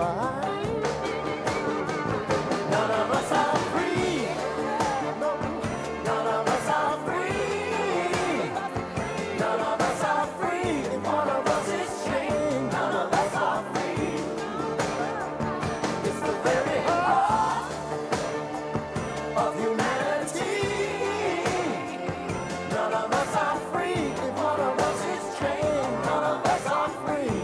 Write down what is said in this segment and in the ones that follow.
right. None of us are free. No, none of us are free. None of us are free. If one of us is chained, none of us are free. It's the very heart of humanity. None of us are free. If one of us is chained, none of us are free.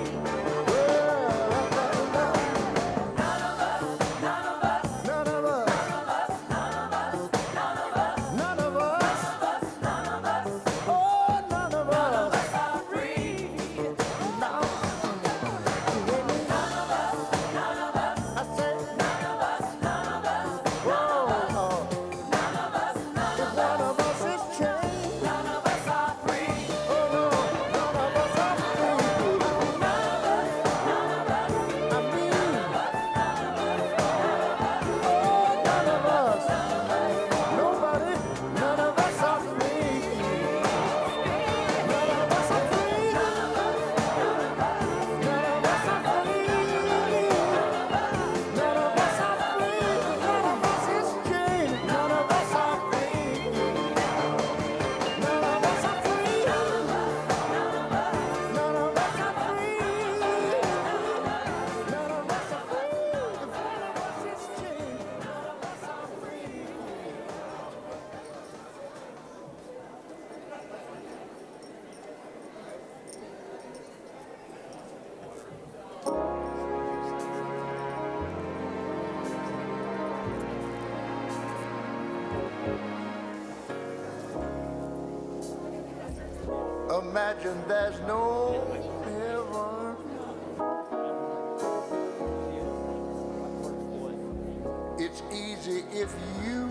Imagine there's no heaven. It's easy if you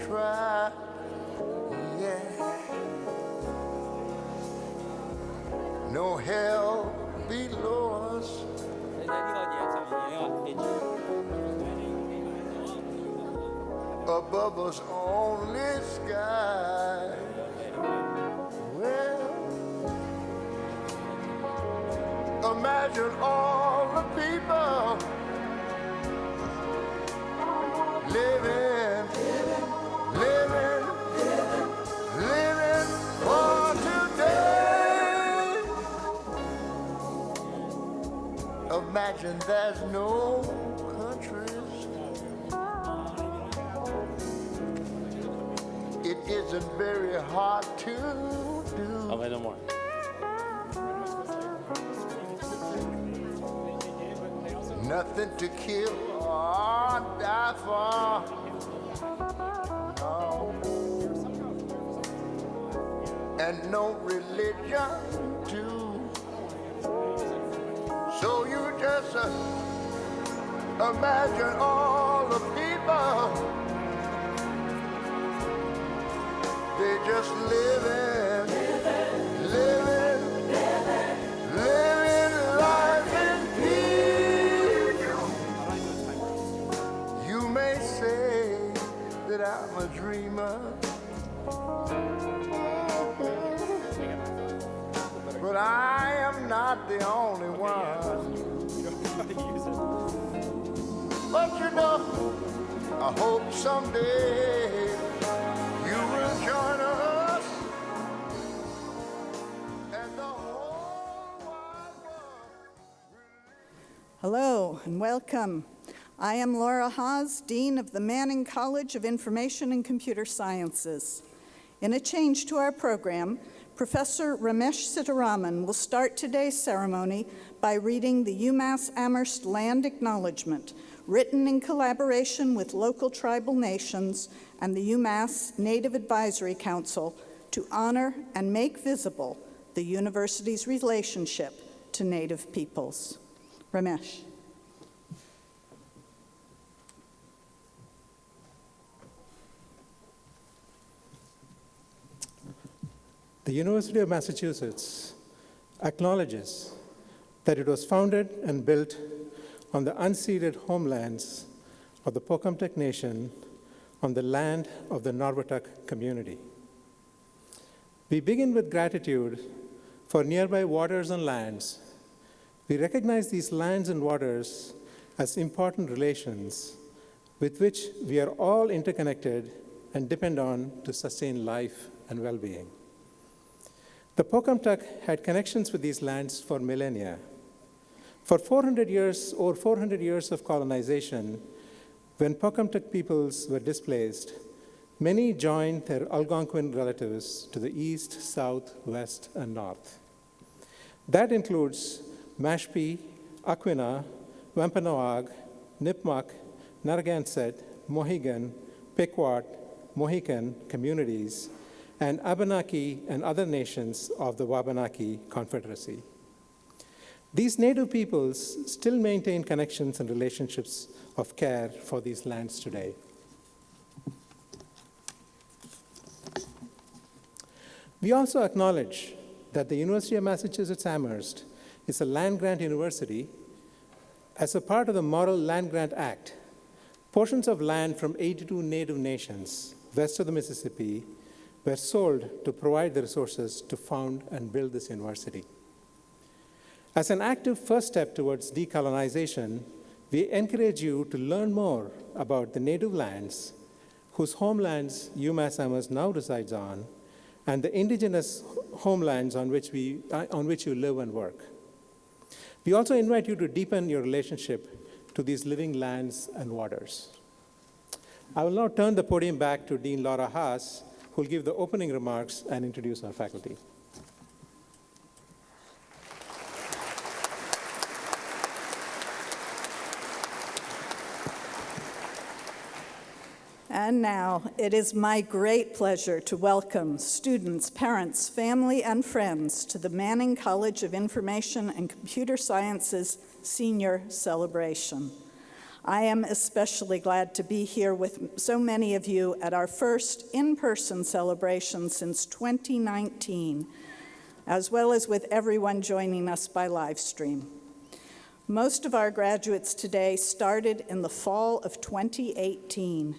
try. Yeah. No hell below us. Above us only sky. Well, imagine all the people living for today. Imagine there's no countries. It isn't very hard to do. Oh, wait, no more. Nothing to kill or die for. No. And no religion too. So you just imagine all the people. They just living life in peace. You may say that I'm a dreamer, but I am not the only one. But you know, I hope someday you will join us and the whole wide world. Hello and welcome. I am Laura Haas, Dean of the Manning College of Information and Computer Sciences. In a change to our program, Professor Ramesh Sitaraman will start today's ceremony by reading the UMass Amherst Land Acknowledgement, written in collaboration with local tribal nations and the UMass Native Advisory Council to honor and make visible the university's relationship to Native peoples. Ramesh. The University of Massachusetts acknowledges that it was founded and built on the unceded homelands of the Pocumtuck Nation on the land of the Norwottuck community. We begin with gratitude for nearby waters and lands. We recognize these lands and waters as important relations with which we are all interconnected and depend on to sustain life and well-being. The Pocumtuck had connections with these lands for millennia. For 400 years, over 400 years of colonization, when Pocumtuck peoples were displaced, many joined their Algonquin relatives to the east, south, west, and north. That includes Mashpee, Aquinnah, Wampanoag, Nipmuc, Narragansett, Mohegan, Pequot, Mohican communities, and Abenaki and other nations of the Wabanaki Confederacy. These native peoples still maintain connections and relationships of care for these lands today. We also acknowledge that the University of Massachusetts Amherst is a land-grant university. As a part of the Morrill Land Grant Act, portions of land from 82 native nations west of the Mississippi were sold to provide the resources to found and build this university. As an active first step towards decolonization, we encourage you to learn more about the native lands whose homelands UMass Amherst now resides on, and the indigenous homelands on which you live and work. We also invite you to deepen your relationship to these living lands and waters. I will now turn the podium back to Dean Laura Haas, who will give the opening remarks and introduce our faculty. And now, it is my great pleasure to welcome students, parents, family, and friends to the Manning College of Information and Computer Sciences Senior Celebration. I am especially glad to be here with so many of you at our first in-person celebration since 2019, as well as with everyone joining us by live stream. Most of our graduates today started in the fall of 2018.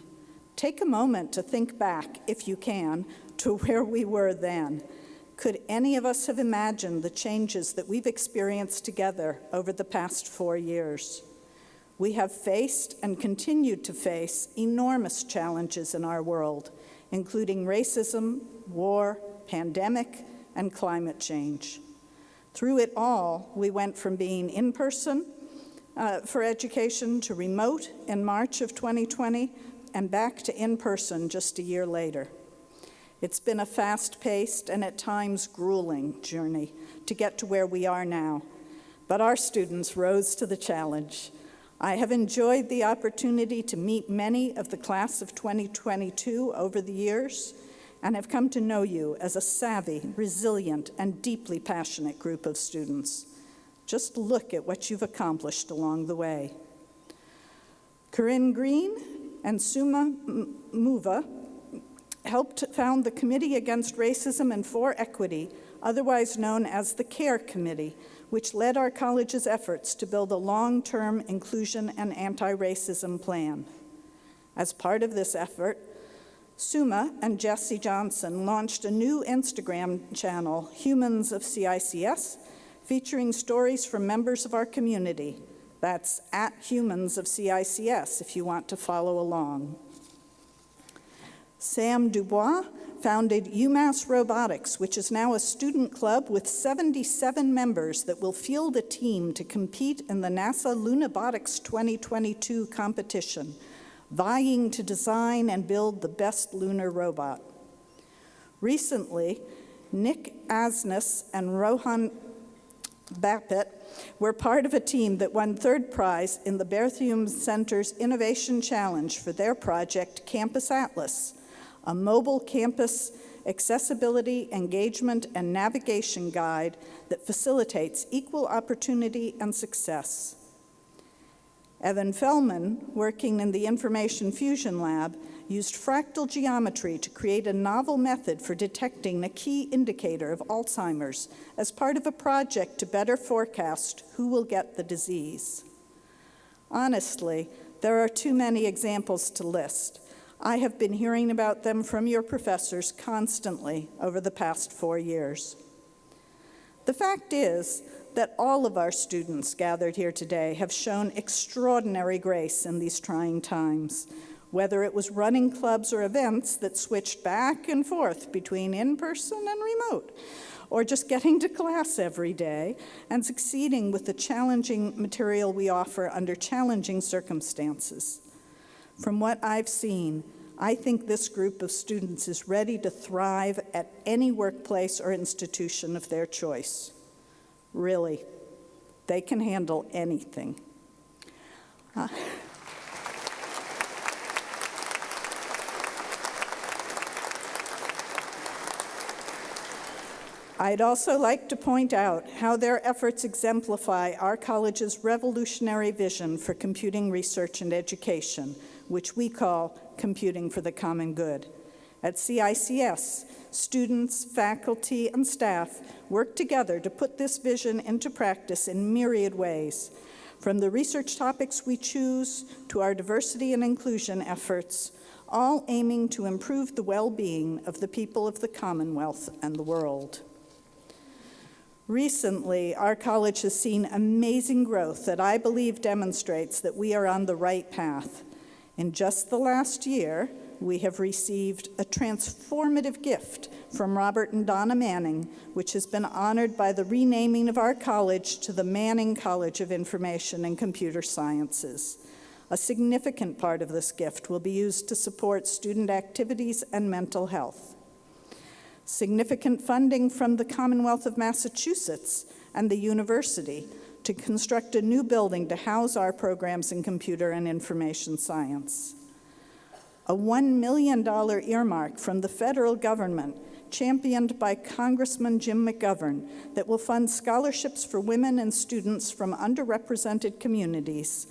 Take a moment to think back, if you can, to where we were then. Could any of us have imagined the changes that we've experienced together over the past 4 years? We have faced and continued to face enormous challenges in our world, including racism, war, pandemic, and climate change. Through it all, we went from being in person for education to remote in March of 2020, and back to in-person just a year later. It's been a fast-paced and at times grueling journey to get to where we are now, but our students rose to the challenge. I have enjoyed the opportunity to meet many of the class of 2022 over the years and have come to know you as a savvy, resilient, and deeply passionate group of students. Just look at what you've accomplished along the way. Corinne Green and Suma Muva helped found the Committee Against Racism and for Equity, otherwise known as the CARE Committee, which led our college's efforts to build a long-term inclusion and anti-racism plan. As part of this effort, Suma and Jesse Johnson launched a new Instagram channel, Humans of CICS, featuring stories from members of our community. That's at Humans of CICS if you want to follow along. Sam Dubois founded UMass Robotics, which is now a student club with 77 members that will field a team to compete in the NASA Lunabotics 2022 competition, vying to design and build the best lunar robot. Recently, Nick Asness and Rohan Bappet were part of a team that won third prize in the Berthium Center's Innovation Challenge for their project Campus Atlas, a mobile campus accessibility, engagement, and navigation guide that facilitates equal opportunity and success. Evan Fellman, working in the Information Fusion Lab, used fractal geometry to create a novel method for detecting a key indicator of Alzheimer's as part of a project to better forecast who will get the disease. Honestly, there are too many examples to list. I have been hearing about them from your professors constantly over the past 4 years. The fact is, that all of our students gathered here today have shown extraordinary grace in these trying times, whether it was running clubs or events that switched back and forth between in-person and remote, or just getting to class every day and succeeding with the challenging material we offer under challenging circumstances. From what I've seen, I think this group of students is ready to thrive at any workplace or institution of their choice. Really, they can handle anything. I'd also like to point out how their efforts exemplify our college's revolutionary vision for computing research and education, which we call Computing for the Common Good. At CICS, students, faculty, and staff work together to put this vision into practice in myriad ways, from the research topics we choose to our diversity and inclusion efforts, all aiming to improve the well-being of the people of the Commonwealth and the world. Recently, our college has seen amazing growth that I believe demonstrates that we are on the right path. In just the last year, we have received a transformative gift from Robert and Donna Manning, which has been honored by the renaming of our college to the Manning College of Information and Computer Sciences. A significant part of this gift will be used to support student activities and mental health. Significant funding from the Commonwealth of Massachusetts and the university to construct a new building to house our programs in computer and information science. A $1 million earmark from the federal government, championed by Congressman Jim McGovern, that will fund scholarships for women and students from underrepresented communities,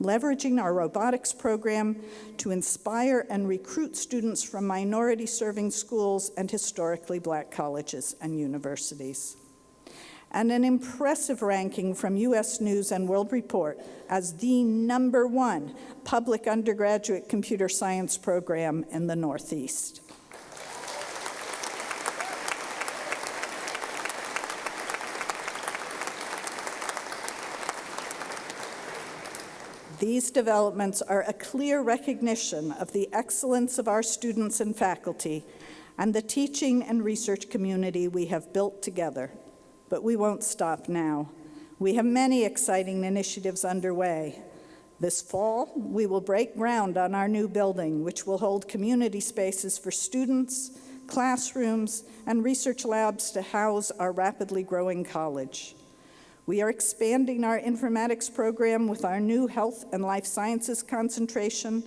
leveraging our robotics program to inspire and recruit students from minority-serving schools and historically Black colleges and universities. And an impressive ranking from U.S. News and World Report as the #1 public undergraduate computer science program in the Northeast. These developments are a clear recognition of the excellence of our students and faculty and the teaching and research community we have built together. But we won't stop now. We have many exciting initiatives underway. This fall, we will break ground on our new building, which will hold community spaces for students, classrooms, and research labs to house our rapidly growing college. We are expanding our informatics program with our new health and life sciences concentration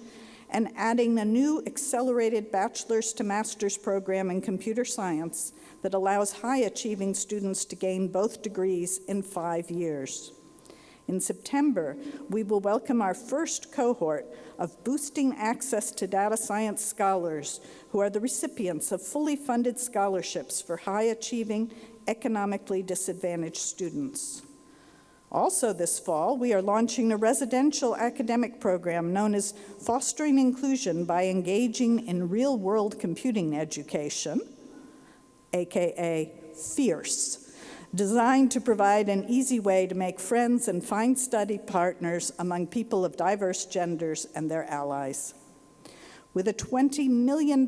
and adding a new accelerated bachelor's to master's program in computer science that allows high-achieving students to gain both degrees in 5 years. In September, we will welcome our first cohort of Boosting Access to Data Science Scholars, who are the recipients of fully funded scholarships for high-achieving, economically disadvantaged students. Also this fall, we are launching a residential academic program known as Fostering Inclusion by Engaging in Real-World Computing Education, aka FIERCE, designed to provide an easy way to make friends and find study partners among people of diverse genders and their allies. With a $20 million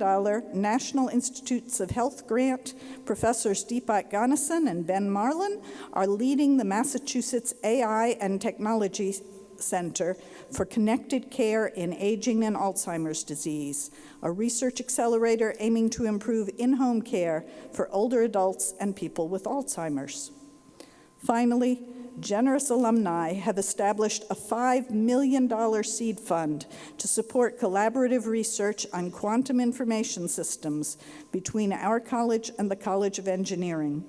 National Institutes of Health grant, Professors Deepak Ganesan and Ben Marlin are leading the Massachusetts AI and Technology Center for Connected Care in Aging and Alzheimer's Disease, a research accelerator aiming to improve in-home care for older adults and people with Alzheimer's. Finally, generous alumni have established a $5 million seed fund to support collaborative research on quantum information systems between our college and the College of Engineering.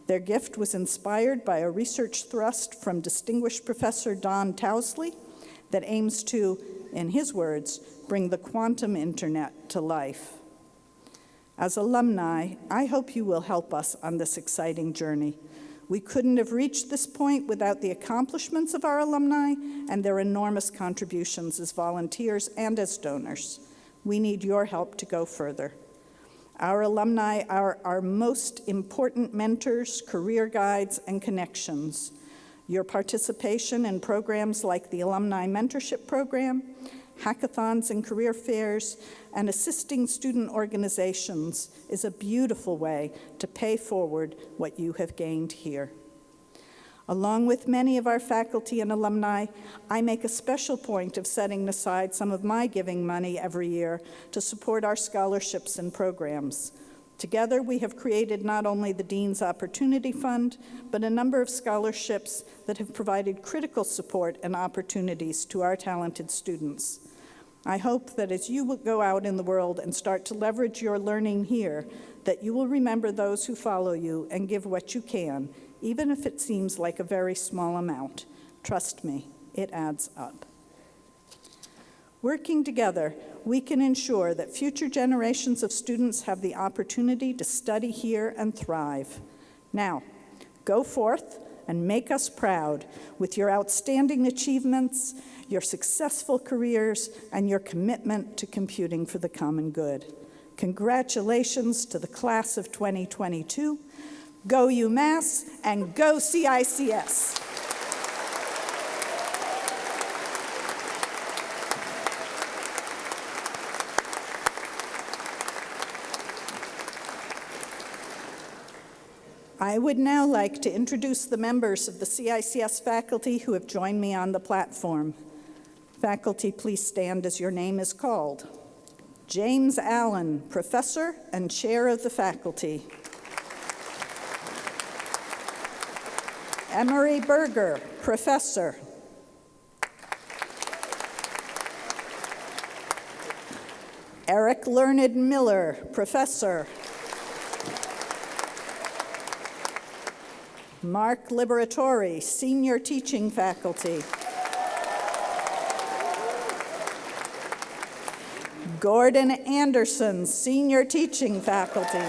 Their gift was inspired by a research thrust from distinguished Professor Don Tousley that aims to, in his words, bring the quantum internet to life. As alumni, I hope you will help us on this exciting journey. We couldn't have reached this point without the accomplishments of our alumni and their enormous contributions as volunteers and as donors. We need your help to go further. Our alumni are our most important mentors, career guides, and connections. Your participation in programs like the Alumni Mentorship Program, hackathons and career fairs, and assisting student organizations is a beautiful way to pay forward what you have gained here. Along with many of our faculty and alumni, I make a special point of setting aside some of my giving money every year to support our scholarships and programs. Together, we have created not only the Dean's Opportunity Fund, but a number of scholarships that have provided critical support and opportunities to our talented students. I hope that as you will go out in the world and start to leverage your learning here, that you will remember those who follow you and give what you can, even if it seems like a very small amount. Trust me, it adds up. Working together, we can ensure that future generations of students have the opportunity to study here and thrive. Now, go forth and make us proud with your outstanding achievements, your successful careers, and your commitment to computing for the common good. Congratulations to the class of 2022. Go UMass and go CICS. I would now like to introduce the members of the CICS faculty who have joined me on the platform. Faculty, please stand as your name is called. James Allen, Professor and Chair of the Faculty. Emery Berger, Professor. Eric Learned Miller, Professor. Mark Liberatori, Senior Teaching Faculty. Gordon Anderson, Senior Teaching Faculty.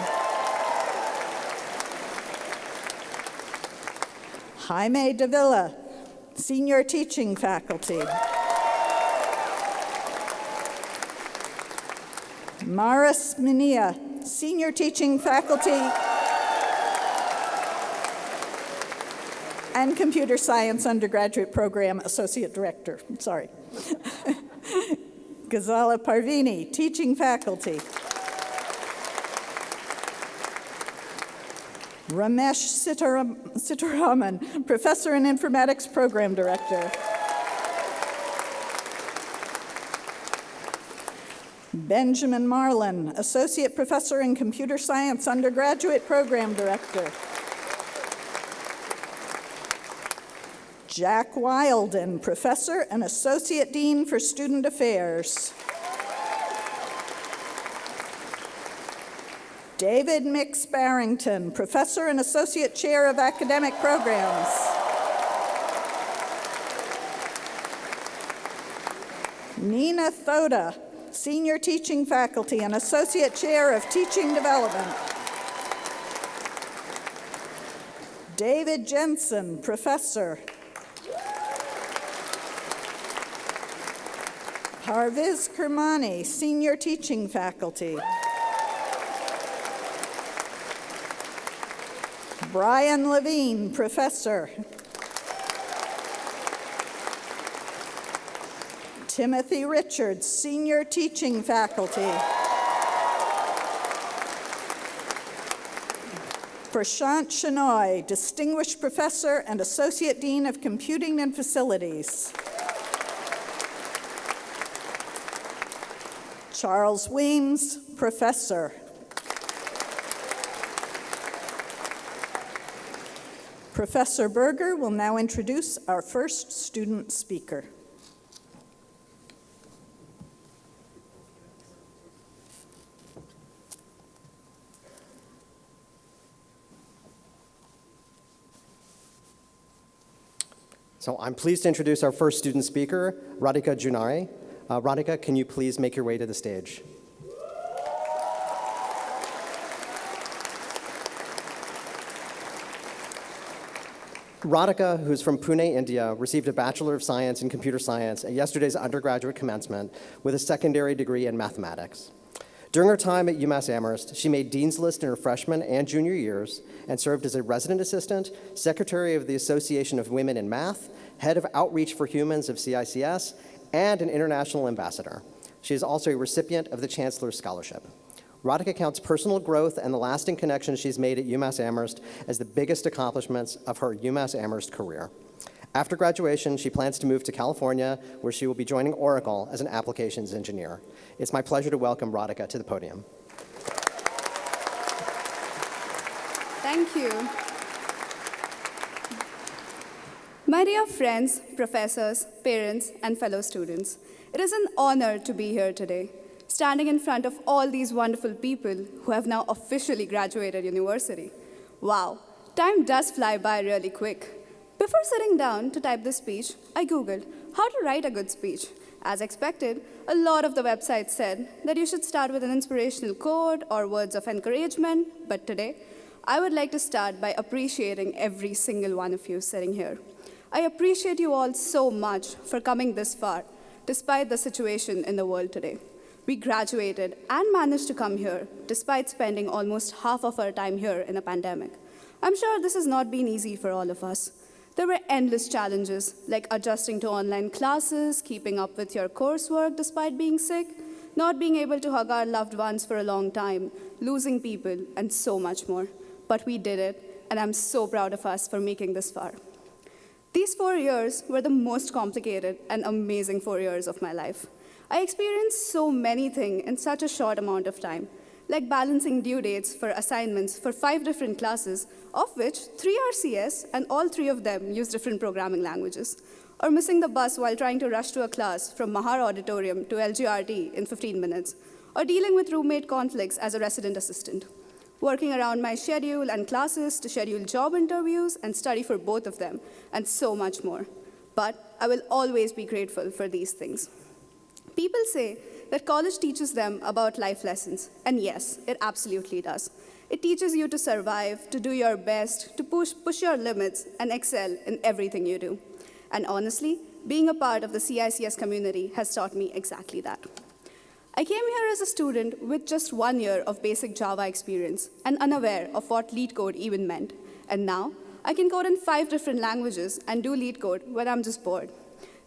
Jaime Davila, Senior Teaching Faculty. Maris Minia, Senior Teaching Faculty and Computer Science Undergraduate Program Associate Director. Sorry. Ghazala Parvini, Teaching Faculty. Ramesh Sitaraman, Professor and Informatics Program Director. Benjamin Marlin, Associate Professor and Computer Science Undergraduate Program Director. Jack Wilden, Professor and Associate Dean for Student Affairs. David Mix Barrington, Professor and Associate Chair of Academic Programs. Nina Thoda, Senior Teaching Faculty and Associate Chair of Teaching Development. David Jensen, Professor. Parviz Kermani, Senior Teaching Faculty. Brian Levine, Professor. Timothy Richards, Senior Teaching Faculty. Prashant Shenoy, Distinguished Professor and Associate Dean of Computing and Facilities. Charles Weems, Professor. Professor Berger will now introduce our first student speaker. So I'm pleased to introduce our first student speaker, Radhika Junare. Radhika, can you please make your way to the stage? Radhika, who's from Pune, India, received a Bachelor of Science in Computer Science at yesterday's undergraduate commencement with a secondary degree in mathematics. During her time at UMass Amherst, she made Dean's List in her freshman and junior years and served as a resident assistant, secretary of the Association of Women in Math, head of Outreach for Humans of CICS, and an international ambassador. She is also a recipient of the Chancellor's Scholarship. Radhika counts personal growth and the lasting connections she's made at UMass Amherst as the biggest accomplishments of her UMass Amherst career. After graduation, she plans to move to California, where she will be joining Oracle as an applications engineer. It's my pleasure to welcome Radhika to the podium. Thank you. My dear friends, professors, parents, and fellow students, it is an honor to be here today, standing in front of all these wonderful people who have now officially graduated university. Wow, time does fly by really quick. Before sitting down to type this speech, I Googled how to write a good speech. As expected, a lot of the websites said that you should start with an inspirational quote or words of encouragement, but today, I would like to start by appreciating every single one of you sitting here. I appreciate you all so much for coming this far, despite the situation in the world today. We graduated and managed to come here, despite spending almost half of our time here in a pandemic. I'm sure this has not been easy for all of us. There were endless challenges, like adjusting to online classes, keeping up with your coursework despite being sick, not being able to hug our loved ones for a long time, losing people, and so much more. But we did it, and I'm so proud of us for making this far. These 4 years were the most complicated and amazing 4 years of my life. I experienced so many things in such a short amount of time, like balancing due dates for assignments for 5 different classes, of which 3 are CS, and all 3 of them use different programming languages, or missing the bus while trying to rush to a class from Mahar Auditorium to LGRT in 15 minutes, or dealing with roommate conflicts as a resident assistant, working around my schedule and classes to schedule job interviews and study for both of them, and so much more. But I will always be grateful for these things. People say that college teaches them about life lessons, and yes, it absolutely does. It teaches you to survive, to do your best, to push your limits, and excel in everything you do. And honestly, being a part of the CICS community has taught me exactly that. I came here as a student with just 1 year of basic Java experience and unaware of what lead code even meant. And now, I can code in 5 different languages and do lead code when I'm just bored.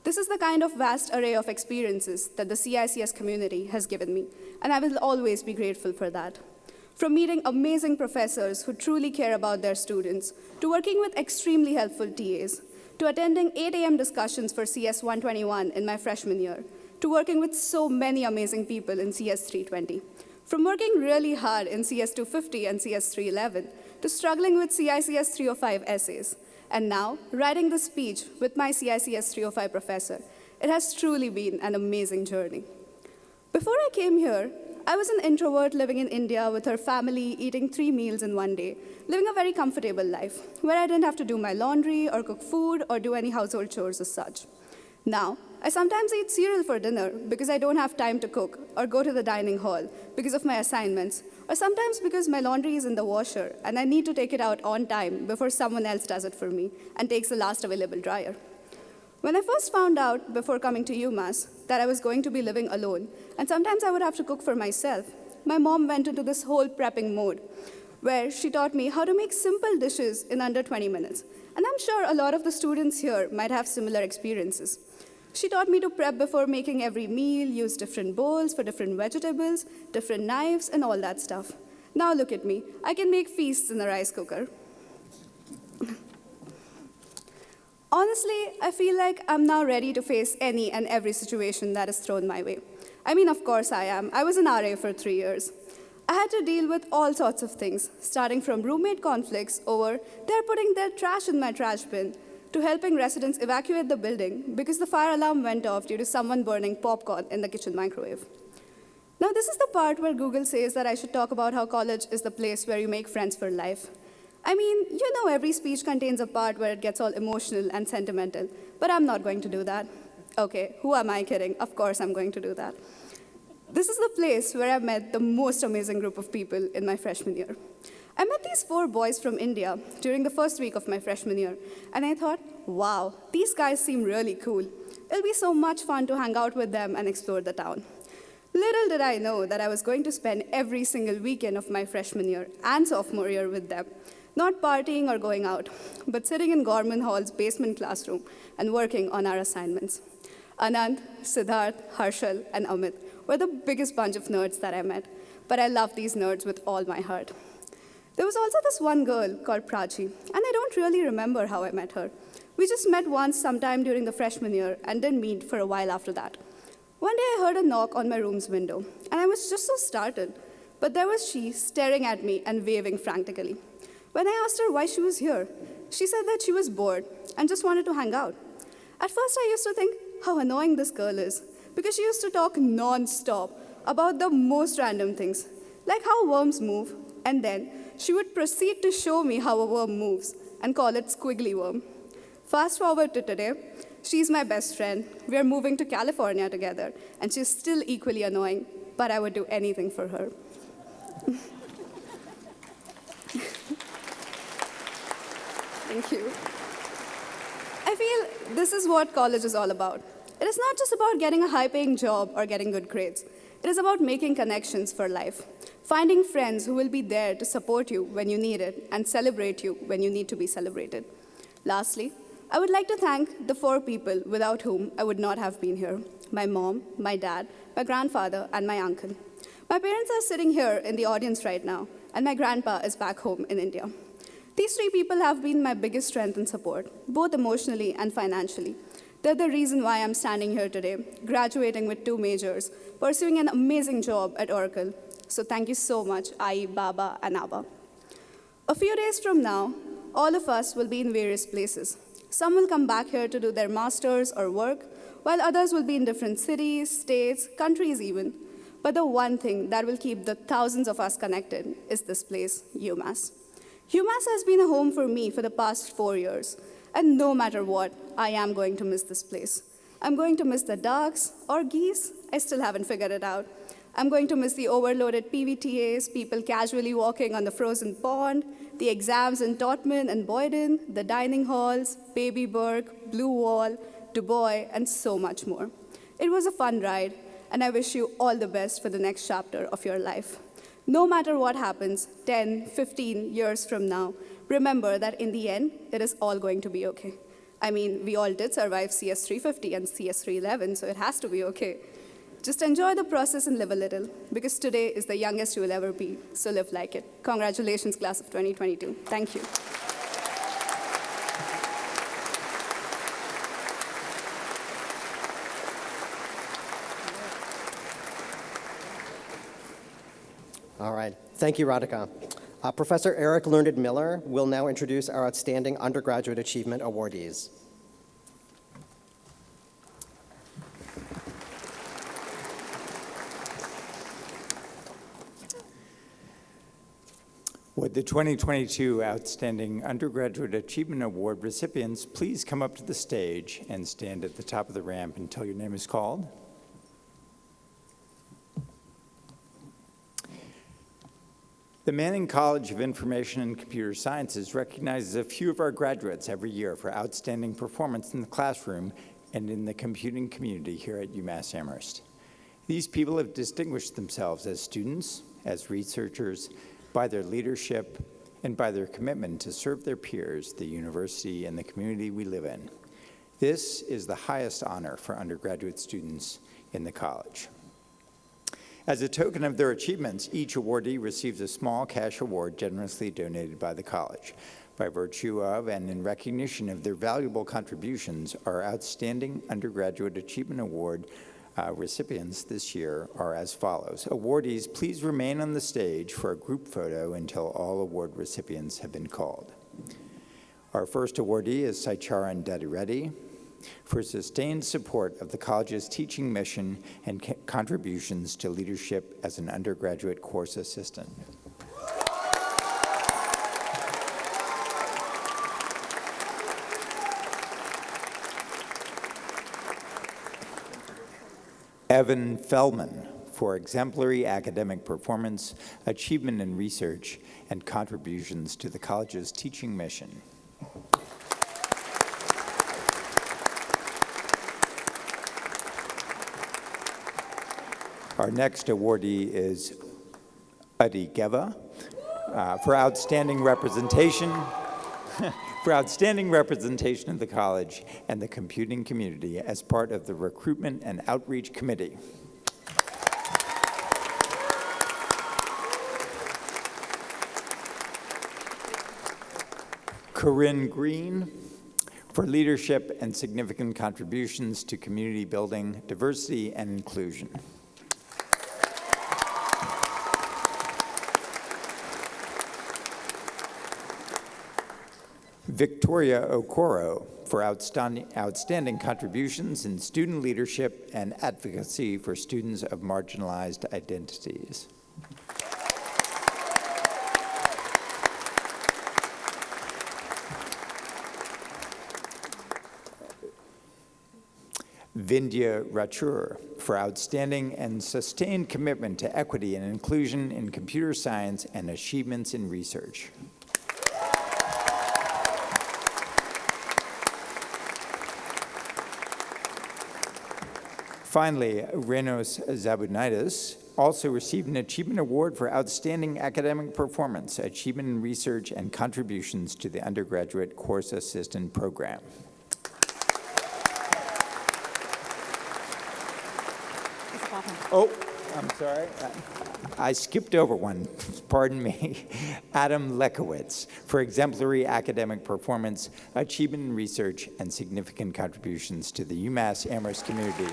This is the kind of vast array of experiences that the CICS community has given me, and I will always be grateful for that. From meeting amazing professors who truly care about their students, to working with extremely helpful TAs, to attending 8 a.m. discussions for CS 121 in my freshman year, to working with so many amazing people in CS 320. From working really hard in CS 250 and CS 311, to struggling with CICS 305 essays, and now writing this speech with my CICS 305 professor. It has truly been an amazing journey. Before I came here, I was an introvert living in India with her family, eating 3 meals in 1 day, living a very comfortable life, where I didn't have to do my laundry or cook food or do any household chores as such. Now, I sometimes eat cereal for dinner because I don't have time to cook, or go to the dining hall because of my assignments, or sometimes because my laundry is in the washer and I need to take it out on time before someone else does it for me and takes the last available dryer. When I first found out before coming to UMass that I was going to be living alone, and sometimes I would have to cook for myself, my mom went into this whole prepping mode, where she taught me how to make simple dishes in under 20 minutes. And I'm sure a lot of the students here might have similar experiences. She taught me to prep before making every meal, use different bowls for different vegetables, different knives, and all that stuff. Now look at me. I can make feasts in a rice cooker. Honestly, I feel like I'm now ready to face any and every situation that is thrown my way. I mean, of course I am. I was an RA for 3 years. I had to deal with all sorts of things, starting from roommate conflicts over they're putting their trash in my trash bin, to helping residents evacuate the building because the fire alarm went off due to someone burning popcorn in the kitchen microwave. Now, this is the part where Google says that I should talk about how college is the place where you make friends for life. I mean, you know every speech contains a part where it gets all emotional and sentimental, but I'm not going to do that. Okay, who am I kidding? Of course I'm going to do that. This is the place where I met the most amazing group of people in my freshman year. I met these 4 boys from India during the first week of my freshman year, and I thought, wow, these guys seem really cool. It'll be so much fun to hang out with them and explore the town. Little did I know that I was going to spend every single weekend of my freshman year and sophomore year with them, not partying or going out, but sitting in Gorman Hall's basement classroom and working on our assignments. Anand, Siddharth, Harshal, and Amit were the biggest bunch of nerds that I met, but I love these nerds with all my heart. There was also this one girl called Prachi, and I don't really remember how I met her. We just met once sometime during the freshman year and didn't meet for a while after that. One day I heard a knock on my room's window, and I was just so startled. But there was she, staring at me and waving frantically. When I asked her why she was here, she said that she was bored and just wanted to hang out. At first I used to think how annoying this girl is, because she used to talk non-stop about the most random things, like how worms move, and then she would proceed to show me how a worm moves and call it squiggly worm. Fast forward to today, she's my best friend. We are moving to California together, and she's still equally annoying, but I would do anything for her. Thank you. I feel this is what college is all about. It is not just about getting a high-paying job or getting good grades. It is about making connections for life, finding friends who will be there to support you when you need it and celebrate you when you need to be celebrated. Lastly, I would like to thank the 4 people without whom I would not have been here: my mom, my dad, my grandfather, and my uncle. My parents are sitting here in the audience right now, and my grandpa is back home in India. These 3 people have been my biggest strength and support, both emotionally and financially. They're the reason why I'm standing here today, graduating with 2 majors, pursuing an amazing job at Oracle. So thank you so much, Ai, Baba, and Abba. A few days from now, all of us will be in various places. Some will come back here to do their masters or work, while others will be in different cities, states, countries even. But the one thing that will keep the thousands of us connected is this place, UMass. UMass has been a home for me for the past 4 years, and no matter what, I am going to miss this place. I'm going to miss the ducks or geese. I still haven't figured it out. I'm going to miss the overloaded PVTAs, people casually walking on the frozen pond, the exams in Totman and Boyden, the dining halls, Baby Burke, Blue Wall, Du Bois, and so much more. It was a fun ride, and I wish you all the best for the next chapter of your life. No matter what happens 10, 15 years from now, remember that in the end, it is all going to be okay. I mean, we all did survive CS350 and CS311, so it has to be okay. Just enjoy the process and live a little, because today is the youngest you will ever be, so live like it. Congratulations, class of 2022. Thank you. All right. Thank you, Radhika. Professor Eric Learned Miller will now introduce our Outstanding Undergraduate Achievement awardees. Would the 2022 Outstanding Undergraduate Achievement Award recipients please come up to the stage and stand at the top of the ramp until your name is called? The Manning College of Information and Computer Sciences recognizes a few of our graduates every year for outstanding performance in the classroom and in the computing community here at UMass Amherst. These people have distinguished themselves as students, as researchers, by their leadership, and by their commitment to serve their peers, the university, and the community we live in. This is the highest honor for undergraduate students in the college. As a token of their achievements, each awardee receives a small cash award generously donated by the college. By virtue of and in recognition of their valuable contributions, our Outstanding Undergraduate Achievement Award recipients this year are as follows. Awardees, please remain on the stage for a group photo until all award recipients have been called. Our first awardee is Saicharan Dadireddy for sustained support of the college's teaching mission and contributions to leadership as an undergraduate course assistant. Evan Feldman for exemplary academic performance, achievement in research, and contributions to the college's teaching mission. Our next awardee is Adi Geva for outstanding representation for outstanding representation of the college and the computing community as part of the Recruitment and Outreach Committee. Corinne Green for leadership and significant contributions to community building, diversity, and inclusion. Victoria Okoro for outstanding contributions in student leadership and advocacy for students of marginalized identities. Vindhya Rachur for outstanding and sustained commitment to equity and inclusion in computer science and achievements in research. Finally, Renos Zabunaitis also received an Achievement Award for outstanding academic performance, achievement in research, and contributions to the undergraduate course assistant program. Oh, I'm sorry. I skipped over one. Pardon me. Adam Lekowitz for exemplary academic performance, achievement in research, and significant contributions to the UMass Amherst community.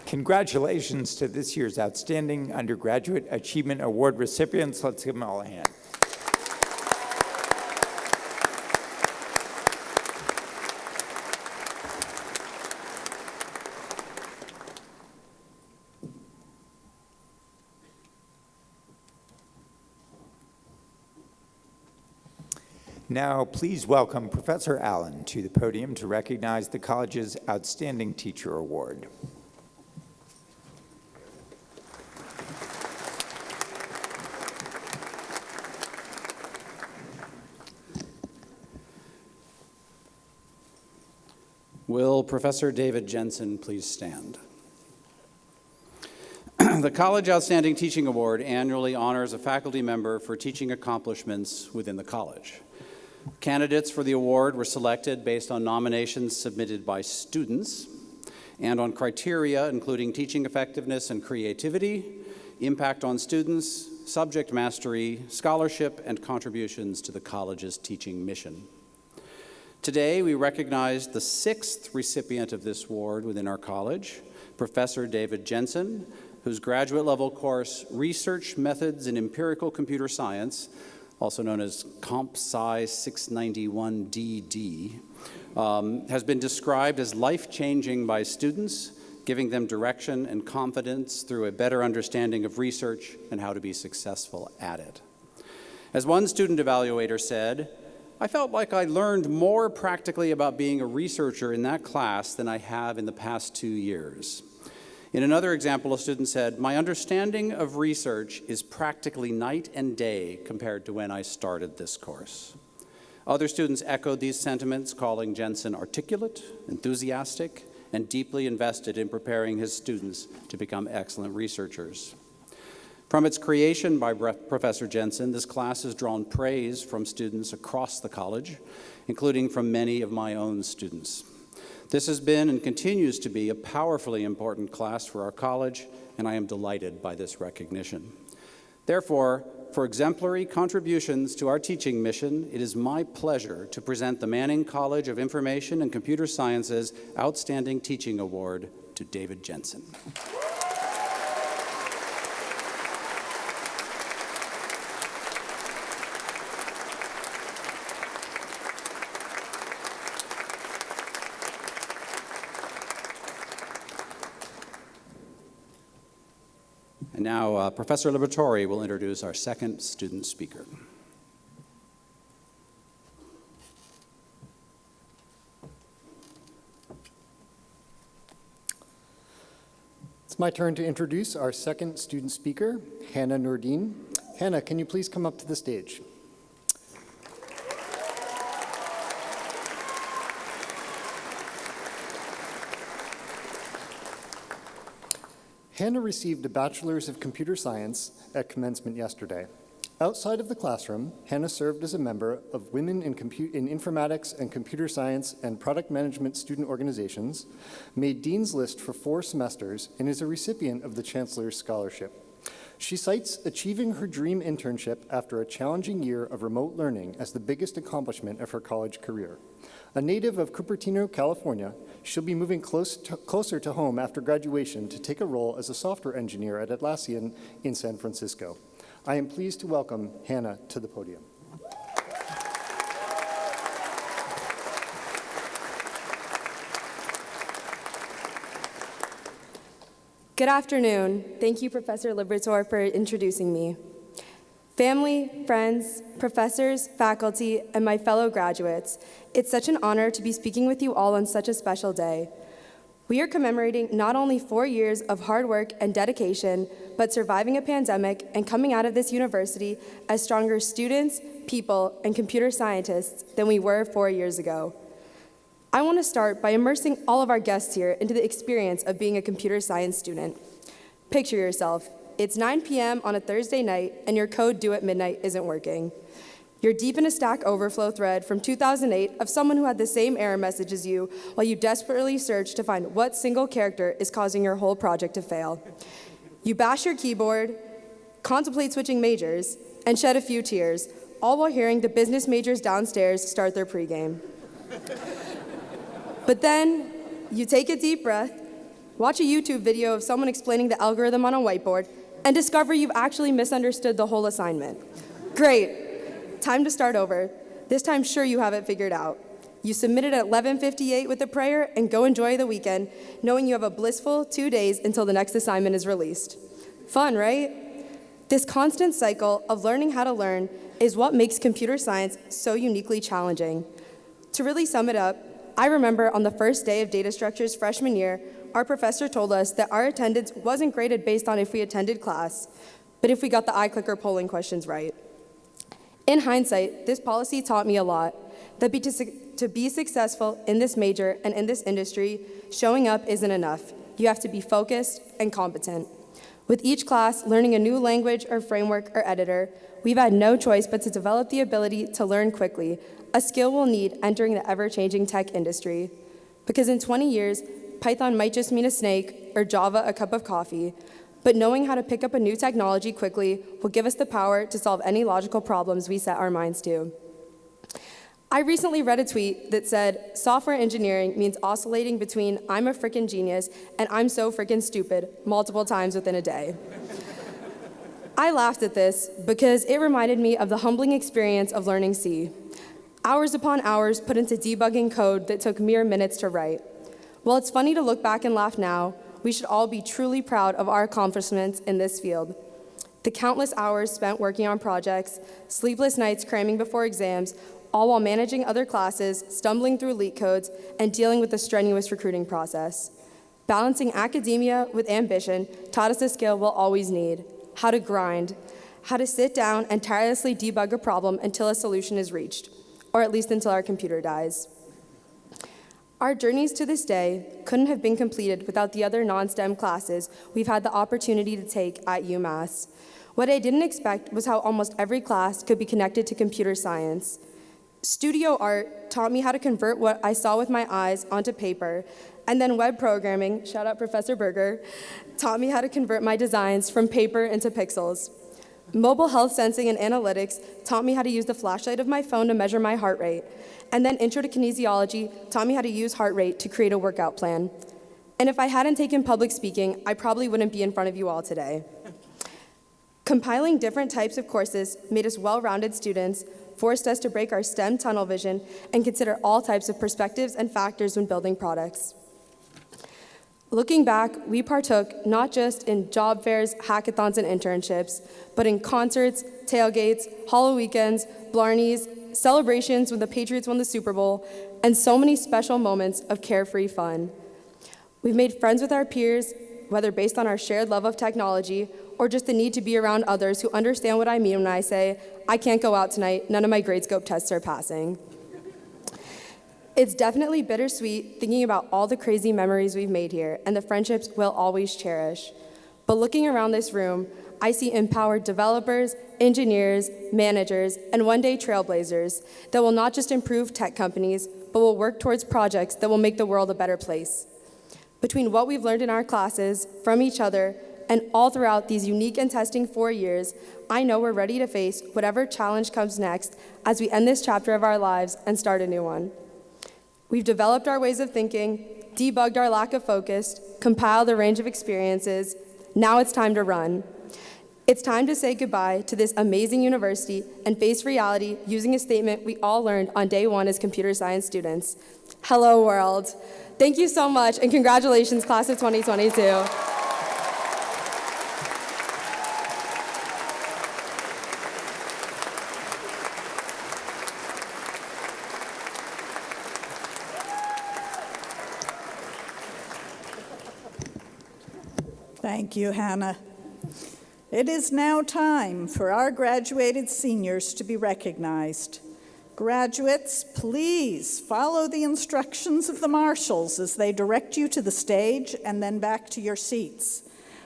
Congratulations to this year's Outstanding Undergraduate Achievement Award recipients. Let's give them all a hand. Now, please welcome Professor Allen to the podium to recognize the college's Outstanding Teacher Award. Will Professor David Jensen please stand? The College Outstanding Teaching Award annually honors a faculty member for teaching accomplishments within the college. Candidates for the award were selected based on nominations submitted by students and on criteria including teaching effectiveness and creativity, impact on students, subject mastery, scholarship, and contributions to the college's teaching mission. Today, we recognize the 6th recipient of this award within our college, Professor David Jensen, whose graduate-level course, Research Methods in Empirical Computer Science, also known as Comp Sci 691DD, has been described as life-changing by students, giving them direction and confidence through a better understanding of research and how to be successful at it. As one student evaluator said, "I felt like I learned more practically about being a researcher in that class than I have in the past 2 years." In another example, a student said, "My understanding of research is practically night and day compared to when I started this course." Other students echoed these sentiments, calling Jensen articulate, enthusiastic, and deeply invested in preparing his students to become excellent researchers. From its creation by Professor Jensen, this class has drawn praise from students across the college, including from many of my own students. This has been and continues to be a powerfully important class for our college, and I am delighted by this recognition. Therefore, for exemplary contributions to our teaching mission, it is my pleasure to present the Manning College of Information and Computer Sciences Outstanding Teaching Award to David Jensen. And now, Professor Liberatore will introduce our second student speaker. It's my turn to introduce our second student speaker, Hannah Nordin. Hannah, can you please come up to the stage? Hannah received a Bachelor's of Computer Science at commencement yesterday. Outside of the classroom, Hannah served as a member of Women in Informatics and Computer Science and Product Management student organizations, made Dean's List for 4 semesters, and is a recipient of the Chancellor's Scholarship. She cites achieving her dream internship after a challenging year of remote learning as the biggest accomplishment of her college career. A native of Cupertino, California, she'll be moving closer to home after graduation to take a role as a software engineer at Atlassian in San Francisco. I am pleased to welcome Hannah to the podium. Good afternoon. Thank you, Professor Liberatore, for introducing me. Family, friends, professors, faculty, and my fellow graduates, it's such an honor to be speaking with you all on such a special day. We are commemorating not only 4 years of hard work and dedication, but surviving a pandemic and coming out of this university as stronger students, people, and computer scientists than we were 4 years ago. I want to start by immersing all of our guests here into the experience of being a computer science student. Picture yourself. It's 9 p.m. on a Thursday night, and your code due at midnight isn't working. You're deep in a Stack Overflow thread from 2008 of someone who had the same error message as you while you desperately search to find what single character is causing your whole project to fail. You bash your keyboard, contemplate switching majors, and shed a few tears, all while hearing the business majors downstairs start their pregame. But then you take a deep breath, watch a YouTube video of someone explaining the algorithm on a whiteboard, and discover you've actually misunderstood the whole assignment. Great. Time to start over. This time, sure, you have it figured out. You submit it at 11:58 with a prayer and go enjoy the weekend, knowing you have a blissful 2 days until the next assignment is released. Fun, right? This constant cycle of learning how to learn is what makes computer science so uniquely challenging. To really sum it up, I remember on the first day of data structures freshman year, our professor told us that our attendance wasn't graded based on if we attended class, but if we got the iClicker polling questions right. In hindsight, this policy taught me a lot, that to be successful in this major and in this industry, showing up isn't enough. You have to be focused and competent. With each class learning a new language or framework or editor, we've had no choice but to develop the ability to learn quickly, a skill we'll need entering the ever-changing tech industry. Because in 20 years, Python might just mean a snake or Java a cup of coffee, but knowing how to pick up a new technology quickly will give us the power to solve any logical problems we set our minds to. I recently read a tweet that said, software engineering means oscillating between I'm a frickin' genius and I'm so frickin' stupid multiple times within a day. I laughed at this because it reminded me of the humbling experience of learning C. Hours upon hours put into debugging code that took mere minutes to write. While it's funny to look back and laugh now, we should all be truly proud of our accomplishments in this field. The countless hours spent working on projects, sleepless nights cramming before exams, all while managing other classes, stumbling through leak codes, and dealing with the strenuous recruiting process. Balancing academia with ambition taught us a skill we'll always need: how to grind, how to sit down and tirelessly debug a problem until a solution is reached, or at least until our computer dies. Our journeys to this day couldn't have been completed without the other non-STEM classes we've had the opportunity to take at UMass. What I didn't expect was how almost every class could be connected to computer science. Studio art taught me how to convert what I saw with my eyes onto paper, and then web programming, shout out Professor Berger, taught me how to convert my designs from paper into pixels. Mobile health sensing and analytics taught me how to use the flashlight of my phone to measure my heart rate. And then Intro to Kinesiology taught me how to use heart rate to create a workout plan. And if I hadn't taken public speaking, I probably wouldn't be in front of you all today. Compiling different types of courses made us well-rounded students, forced us to break our STEM tunnel vision, and consider all types of perspectives and factors when building products. Looking back, we partook not just in job fairs, hackathons, and internships, but in concerts, tailgates, hollow weekends, blarneys, celebrations when the Patriots won the Super Bowl, and so many special moments of carefree fun. We've made friends with our peers, whether based on our shared love of technology or just the need to be around others who understand what I mean when I say, I can't go out tonight, none of my Gradescope tests are passing. It's definitely bittersweet thinking about all the crazy memories we've made here and the friendships we'll always cherish. But looking around this room, I see empowered developers, engineers, managers, and one day trailblazers that will not just improve tech companies, but will work towards projects that will make the world a better place. Between what we've learned in our classes, from each other, and all throughout these unique and testing 4 years, I know we're ready to face whatever challenge comes next as we end this chapter of our lives and start a new one. We've developed our ways of thinking, debugged our lack of focus, compiled a range of experiences. Now it's time to run. It's time to say goodbye to this amazing university and face reality using a statement we all learned on day one as computer science students. Hello, world. Thank you so much, and congratulations, class of 2022. Thank you, Hannah. It is now time for our graduated seniors to be recognized. Graduates, please follow the instructions of the marshals as they direct you to the stage and then back to your seats.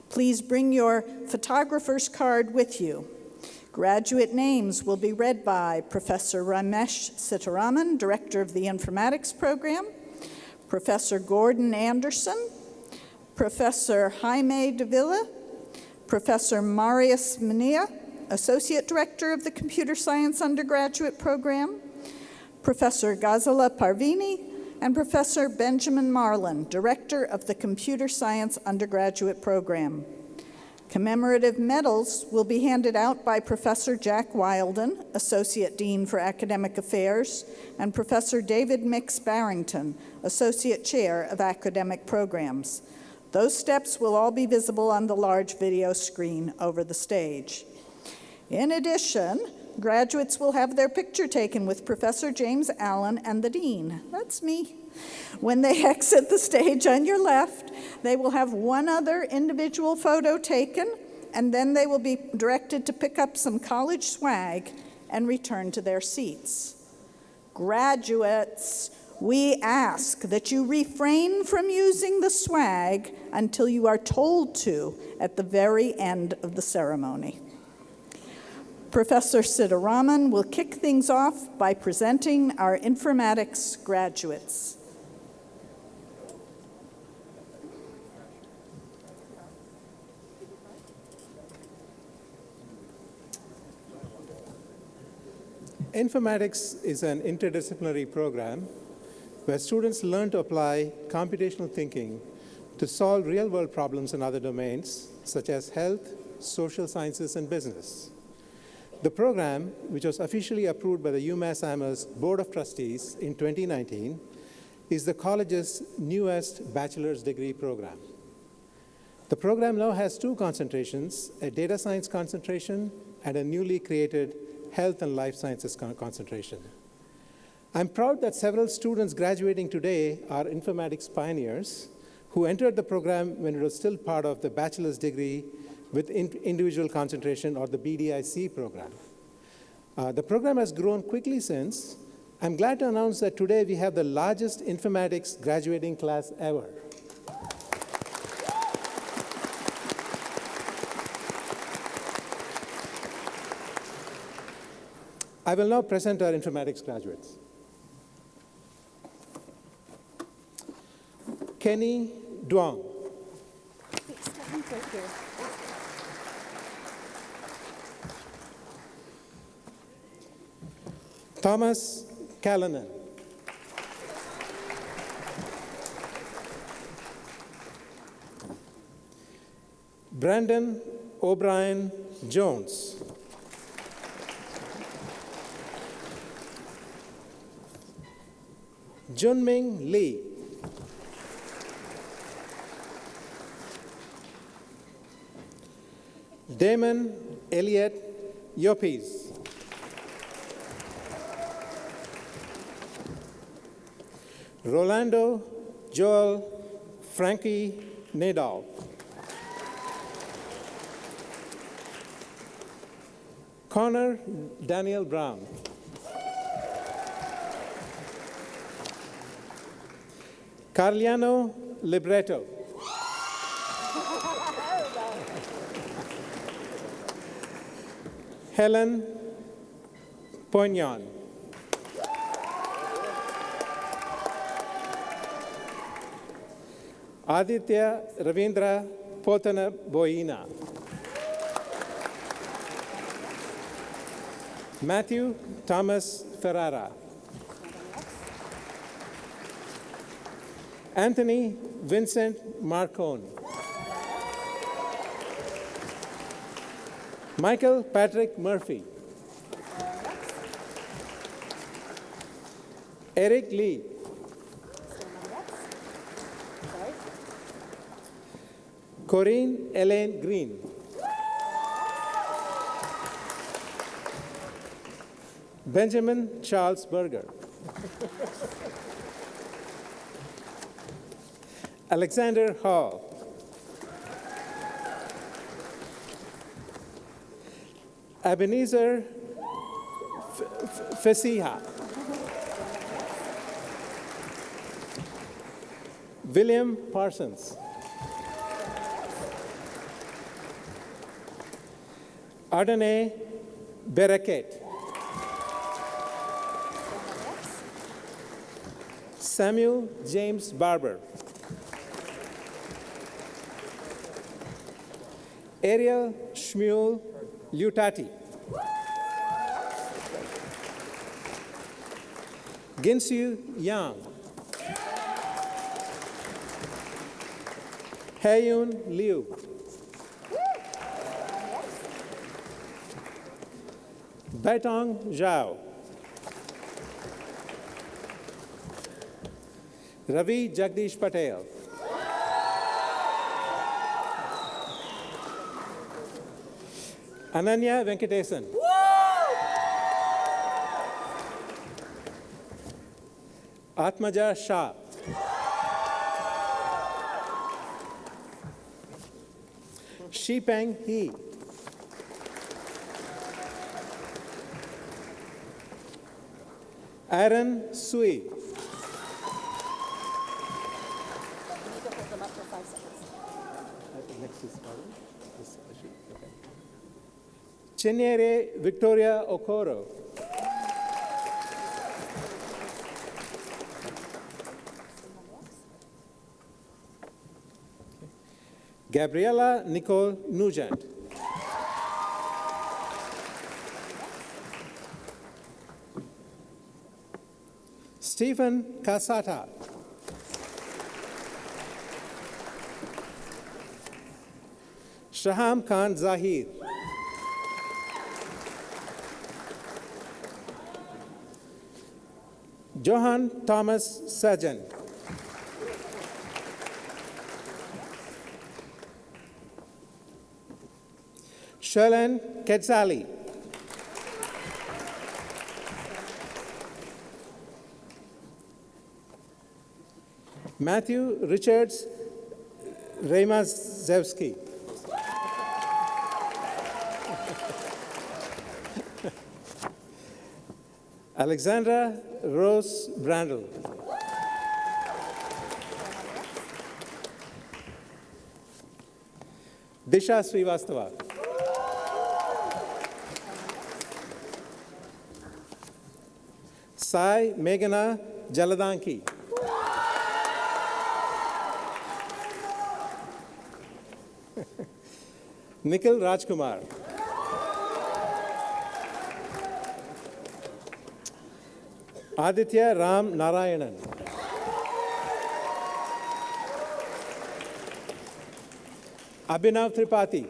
Please bring your photographer's card with you. Graduate names will be read by Professor Ramesh Sitaraman, Director of the Informatics Program, Professor Gordon Anderson, Professor Jaime Davila, Professor Marius Mania, Associate Director of the Computer Science Undergraduate Program, Professor Ghazala Parvini, and Professor Benjamin Marlin, Director of the Computer Science Undergraduate Program. Commemorative medals will be handed out by Professor Jack Wilden, Associate Dean for Academic Affairs, and Professor David Mix Barrington, Associate Chair of Academic Programs. Those steps will all be visible on the large video screen over the stage. In addition, graduates will have their picture taken with Professor James Allen and the Dean. That's me. When they exit the stage on your left, they will have one other individual photo taken, and then they will be directed to pick up some college swag and return to their seats. Graduates, we ask that you refrain from using the swag until you are told to at the very end of the ceremony. Professor Sitaraman will kick things off by presenting our informatics graduates. Informatics is an interdisciplinary program where students learn to apply computational thinking to solve real-world problems in other domains, such as health, social sciences, and business. The program, which was officially approved by the UMass Amherst Board of Trustees in 2019, is the college's newest bachelor's degree program. The program now has two concentrations, a data science concentration and a newly created health and life sciences concentration. I'm proud that several students graduating today are informatics pioneers who entered the program when it was still part of the bachelor's degree with individual concentration, or the BDIC program. The program has grown quickly since. I'm glad to announce that today we have the largest informatics graduating class ever. I will now present our informatics graduates. Kenny Duong. Thomas Callanan. Brandon O'Brien Jones. Junming Lee. Damon Elliott Yopes. Rolando Joel Frankie Nadal. Connor Daniel Brown. Carliano Libretto. Helen Poignon. Aditya Ravindra Potana Boina. Matthew Thomas Ferrara. Anthony Vincent Marcone. Michael Patrick Murphy. Eric Lee. Corinne Elaine Green. Benjamin Charles Berger. Alexander Hall. Ebenezer Fesiha. William Parsons. Adonai Bereket. Samuel James Barber. Ariel Shmuel Liutati. Ginsu Yang. Haeyun Liu. Baitong Zhao. Ravi Jagdish Patel. Ananya Venkatesan. Atmaja Shah. Shipeng He. Aaron Sui. Chinyere Victoria Okoro. Gabriela Nicole Nugent. Stephen Casata. Shaham Khan Zahir. Johan Thomas Sajan. Sherlyn Quetzali. Matthew Richards Remazewski. Alexandra Rose Brandel. Disha Srivastava. Sai Meghana Jaladanki. Nikhil Rajkumar. Aditya Ram Narayanan. Abhinav Tripathi.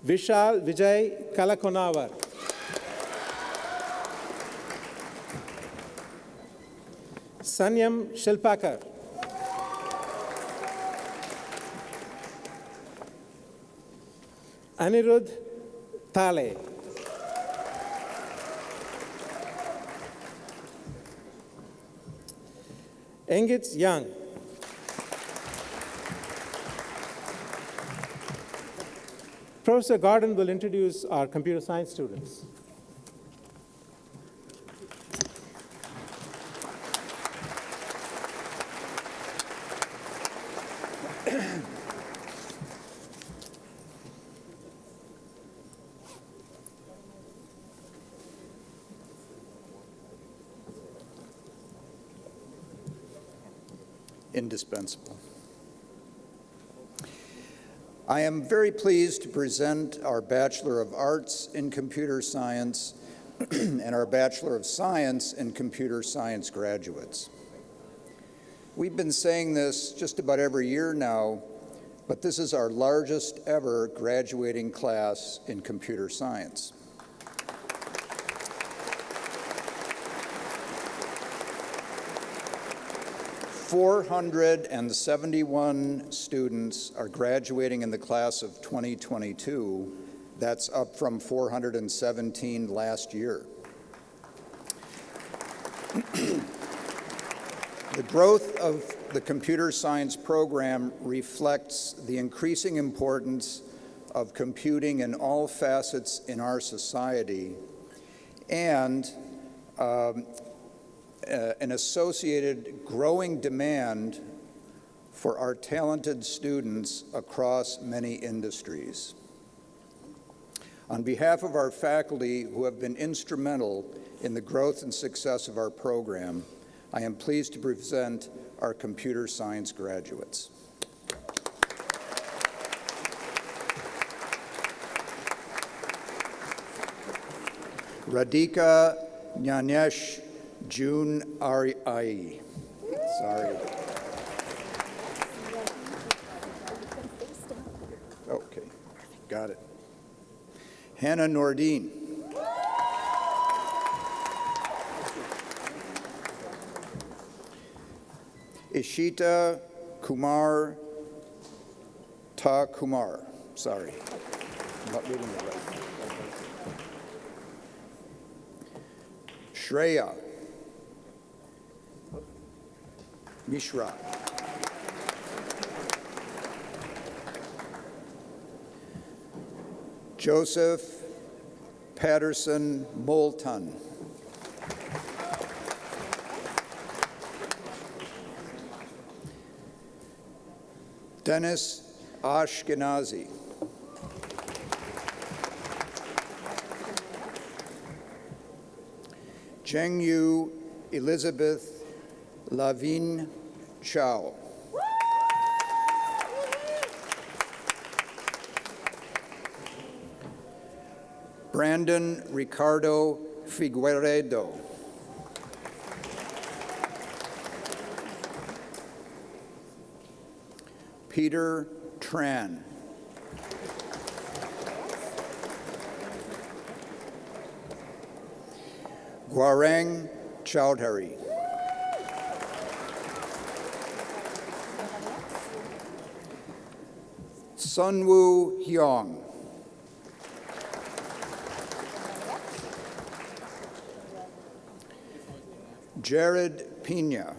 Vishal Vijay Kalakonawar. Sanyam Shilpakar. Anirudh Thale. Engitz Young. Professor Gordon will introduce our computer science students. indispensable. I am very pleased to present our Bachelor of Arts in Computer Science and our Bachelor of Science in Computer Science graduates. We've been saying this just about every year now, but this is our largest ever graduating class in computer science. $471 students are graduating in the class of 2022. That's up from 417 last year. The growth of the computer science program reflects the increasing importance of computing in all facets in our society and an associated growing demand for our talented students across many industries. On behalf of our faculty who have been instrumental in the growth and success of our program, I am pleased to present our computer science graduates. Radhika Nyanesh June Ari. Sorry. Okay, got it. Hannah Nordine. Ishita Kumar Ta Kumar. Sorry, I'm not reading it right. Shreya Mishra. Joseph Patterson Moulton. Dennis Ashkenazi. Zhengyu Elizabeth Lavigne Chow. Brandon Ricardo Figueredo. Peter Tran. Guarang Chowdhury. Sunwoo Hyong. Jared Pina.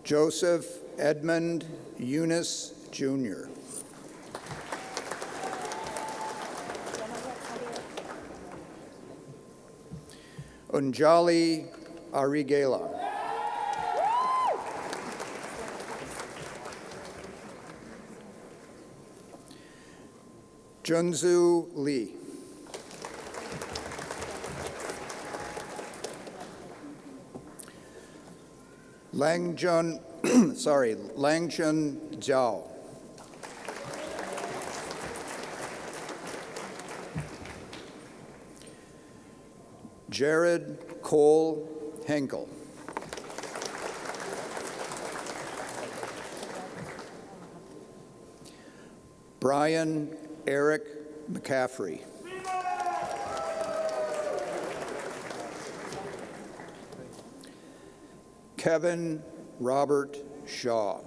Joseph Edmund Eunice Jr. Unjali Arigela. Junzu Lee. Langjun Zhao. Jared Cole Henkel. Brian Eric McCaffrey. Kevin Robert Shaw.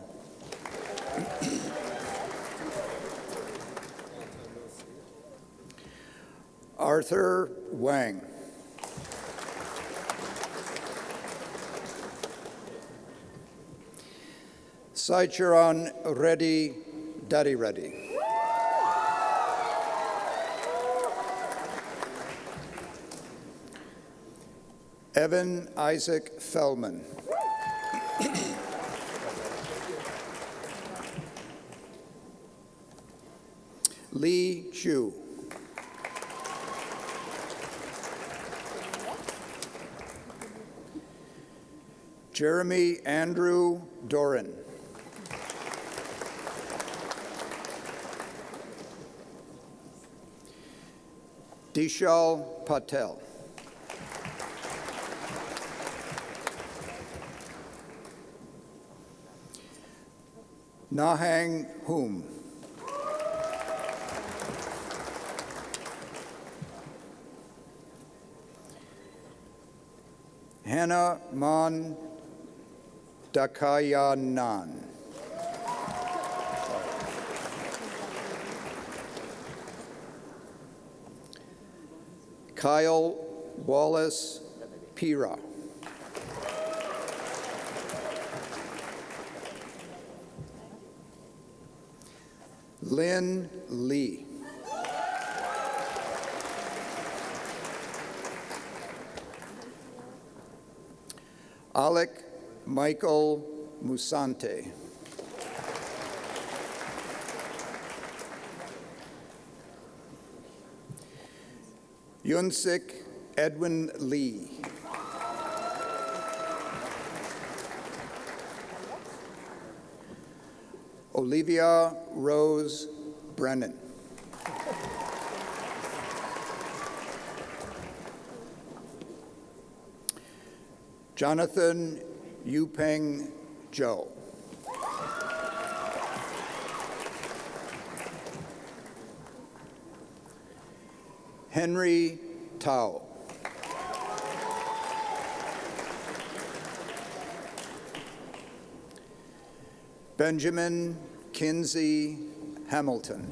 Arthur Wang. Saicharan Reddy Daddy Reddy. Evan Isaac Feldman. Lee Chu. Jeremy Andrew Doran. Dishal Patel. Nahang Hum. Hannah Man Dakayanan. Kyle Wallace Pira. Lynn Lee. Alec Michael Musante. Yunsik Edwin Lee. Olivia Rose Brennan. Jonathan Yupeng Zhou. Henry Tao. Benjamin Kinsey Hamilton.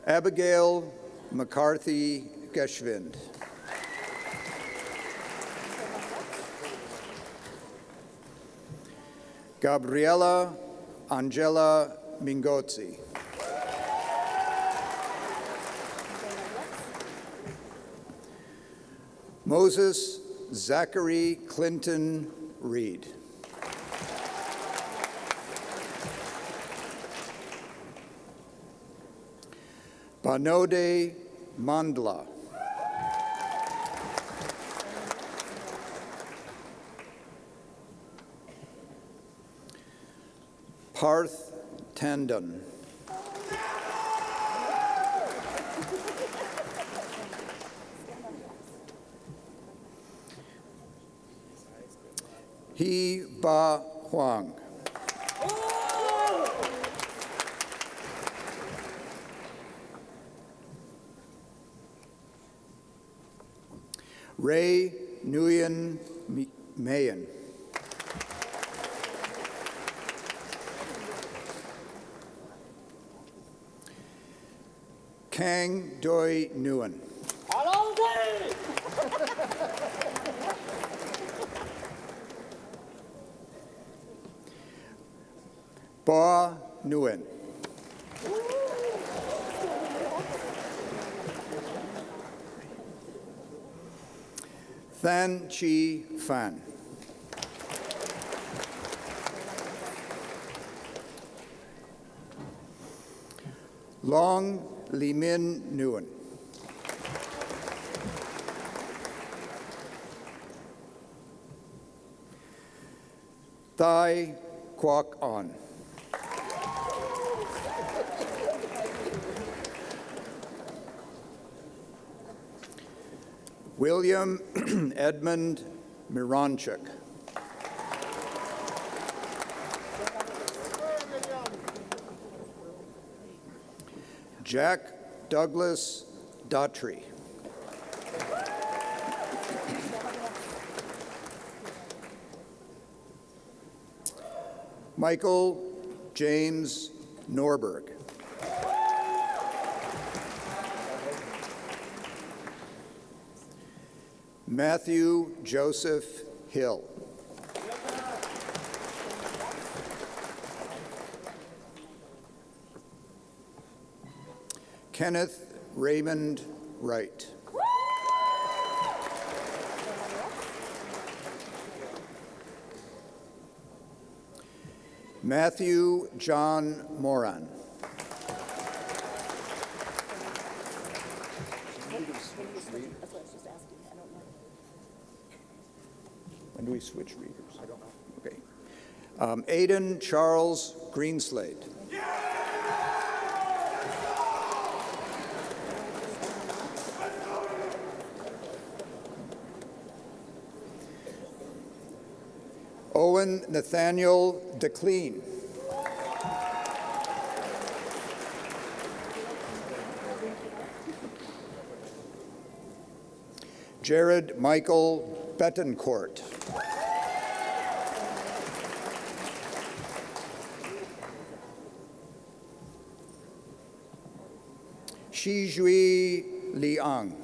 Abigail McCarthy Geschwind. Gabriela Angela Mingozzi. Moses Zachary Clinton Reed. Banode Mandla. Parth Tandon. He Ba Huang. Ray Nguyen Mayen. Kang Doi Nguyen. Ba Nguyen. Than Chi Fan. Long Li Min Nguyen. Thai Kwok On. William Edmund Mironchuk. Jack Douglas Daughtry. Michael James Norberg. Matthew Joseph Hill. Kenneth Raymond Wright. Matthew John Moran. When do we switch readers? I don't know. Okay. Aiden Charles Greenslade. Owen Nathaniel DeClean. Jared Michael Betancourt. Shijui Liang.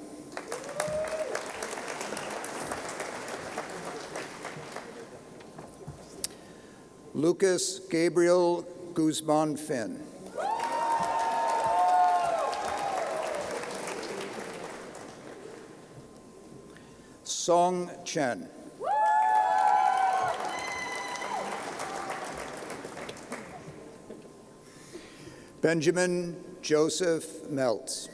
Lucas Gabriel Guzman Finn. Song Chen. Benjamin Joseph Meltz.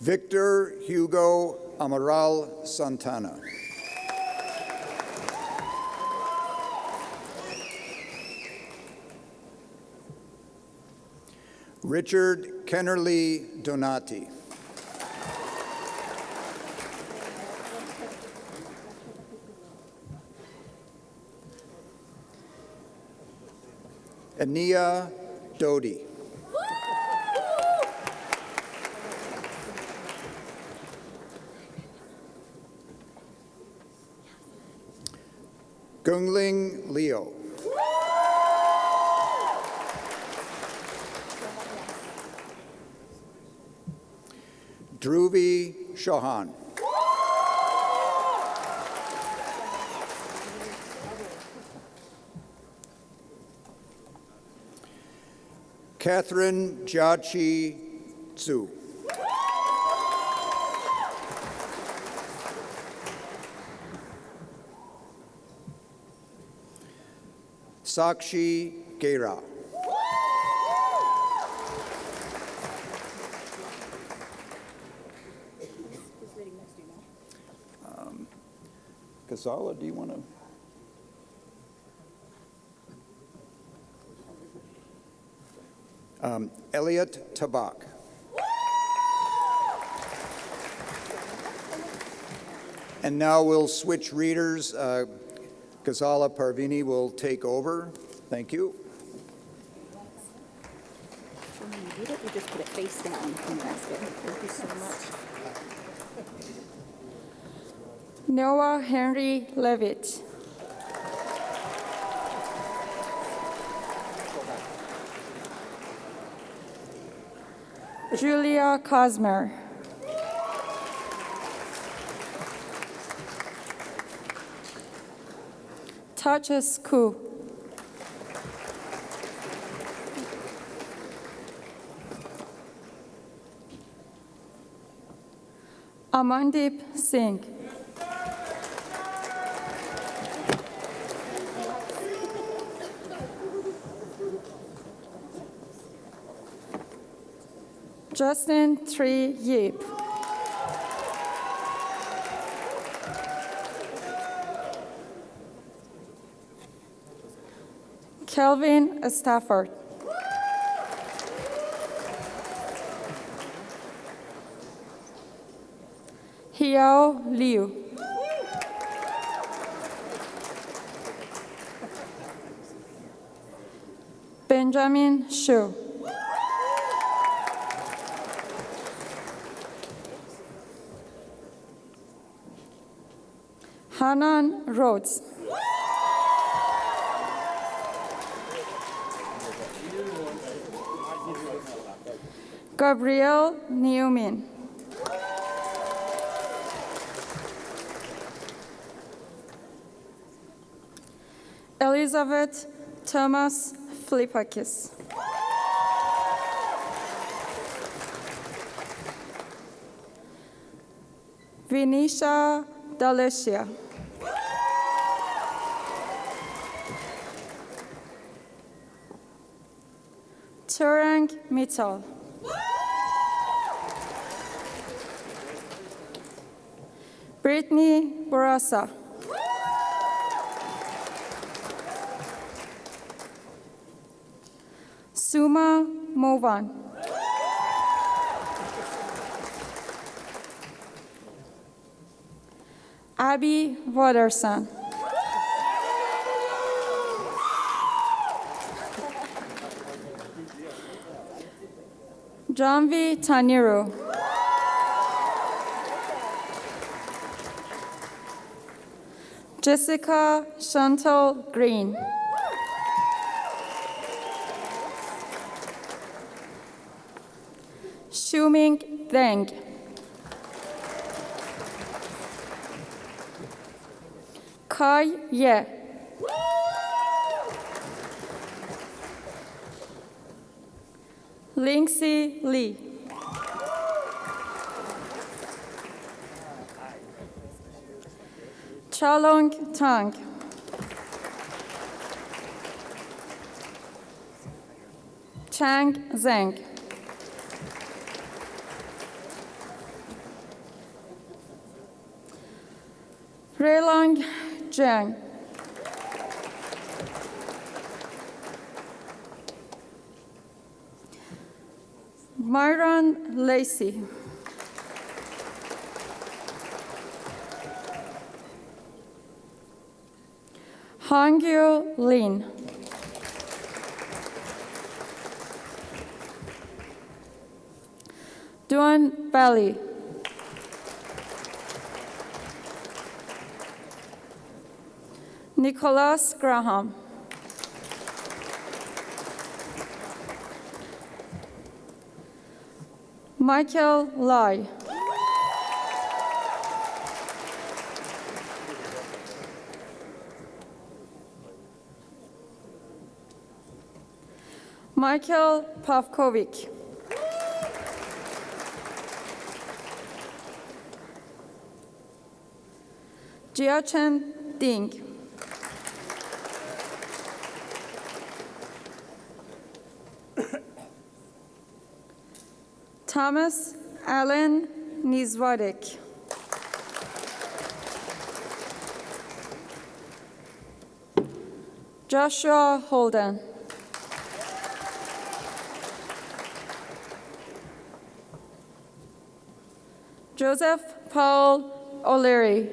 Victor Hugo Amaral Santana. Richard Kennerly Donati. Ania Dodi. Gungling Leo. Dhruvi Chauhan. Catherine Jiachi Zhu. Sakshi Gera. Ghazala, do you want to? Elliot Tabak. And now we'll switch readers. Ghazala Parvini will take over. Thank you. When you read it, you just put it face down and rest it. Thank you so much. Noah Henry Levitt. Julia Cosmer. Touches Ku. Amandeep Singh. Justin Tree Yip. Kelvin Stafford. Hiao Liu. Benjamin Shu. Hanan Rhodes. Gabrielle Newman. Elizabeth Thomas Flipakis. Vinisha Dalecia. Frank Mitchell. Brittany Barasa. Suma Movan. Abby Watterson. Janvi Taniru. Jessica Chantal Green. Shuming Deng. Kai Ye. Lindsay Lee. Chalong Tang. Chang Zheng. Reilong Zhang. Myron Lacey. Hangyu Lin. Duan Bali. Nicholas Graham. Michael Lai. Michael Pavkovic. Jiachen Ding. Thomas Allen Nizwadek. Joshua Holden. Joseph Paul O'Leary.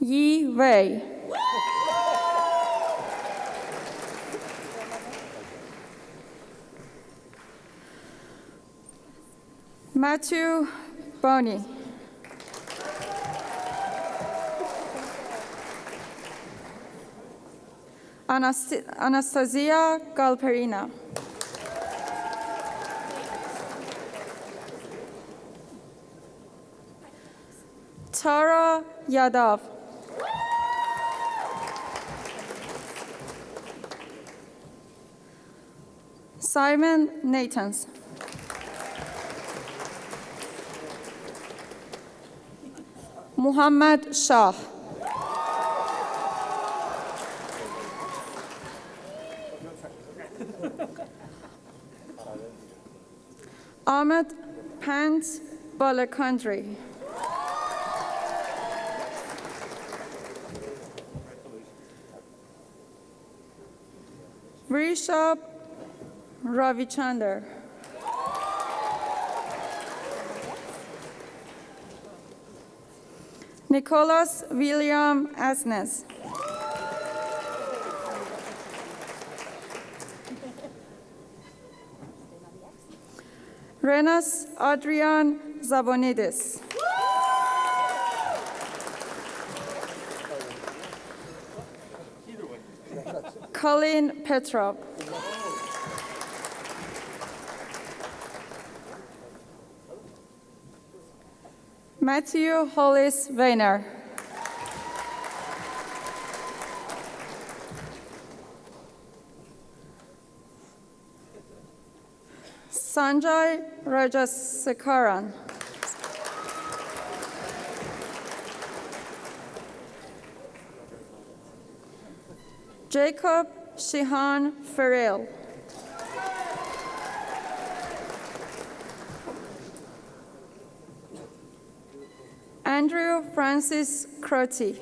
Yi Wei. Matthew Boney. Anastasia Galperina. Tara Yadav. Simon Nathans. Muhammad Shah. Ahmed Pant Balakandri. Rishabh Ravichander. Nicholas William Asnes. Renas Adrian Zabonidis. Colin Petrov. Matthew Hollis Weiner. Sanjay Rajasekaran. Jacob Shihan Farrell. Andrew Francis Crotty.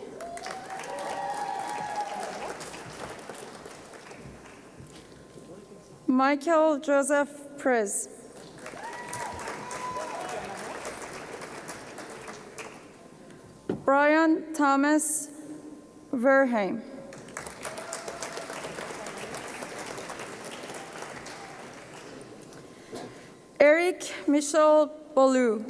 Michael Joseph Prez. Brian Thomas Verheim. Eric Michel Bolu.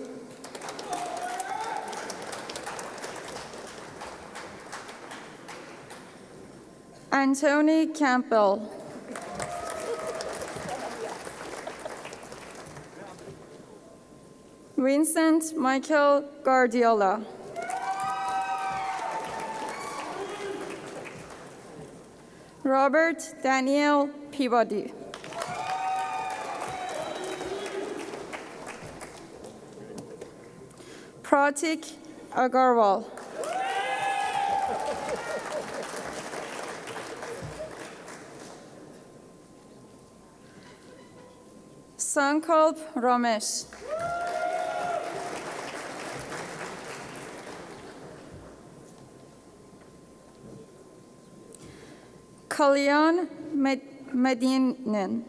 Anthony Campbell. Vincent Michael Guardiola. Robert Daniel Peabody. Pratik Agarwal. Sankalp Ramesh. Kalyan Medinen.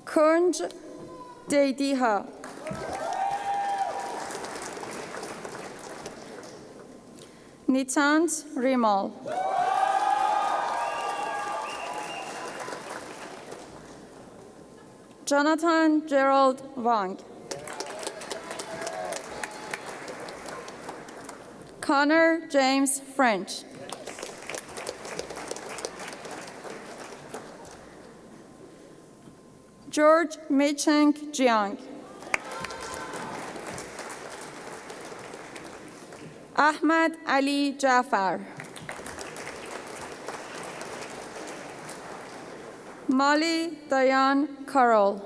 Kunj Dediha. Nitant Rimal. Jonathan Gerald Wang. Connor James French. George Meicheng Jiang. Ahmad Ali Jafar. Molly Diane Carroll.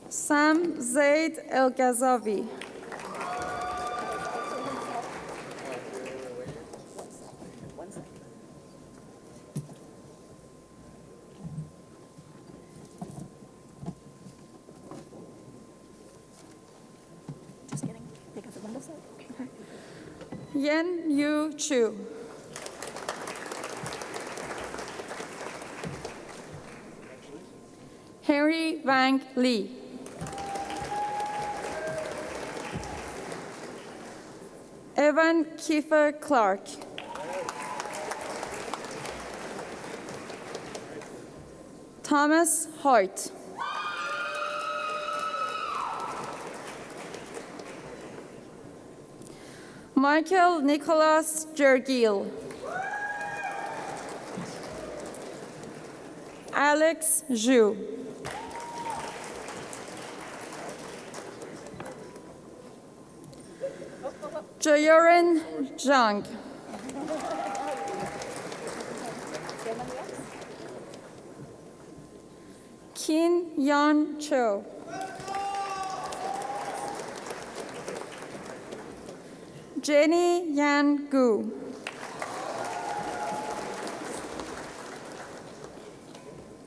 Sam Zaid El Ghazavi. Just kidding. Take out the window set. Okay. Yen Yu Chu. Henry Wang Lee. Evan Kiefer Clark. Thomas Hoyt. Michael Nicholas Jergil. Alex Zhu. Joyorin Zhang. Kin Yan Cho. Jenny Yan Gu.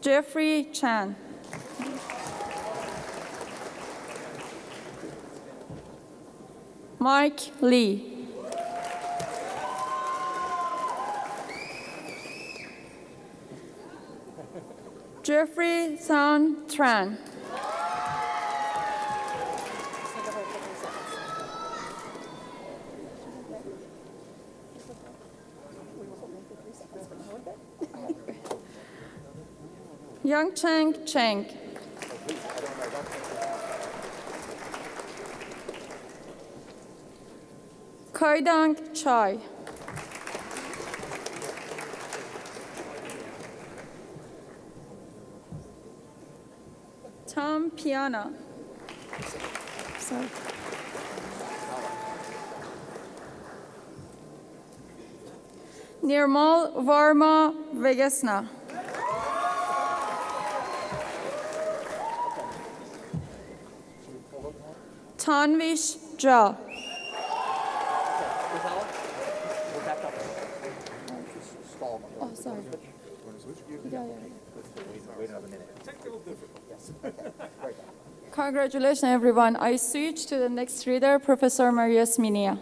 Jeffrey Chan. Mike Lee. Jeffrey Son Tran. Yang Cheng Cheng. Koidang Chai. Tom Piana. Sorry. Nirmal Varma Vegasna. Tanvish Jha. Oh, sorry. Congratulations, everyone. I switch to the next reader, Professor Maria Sminia.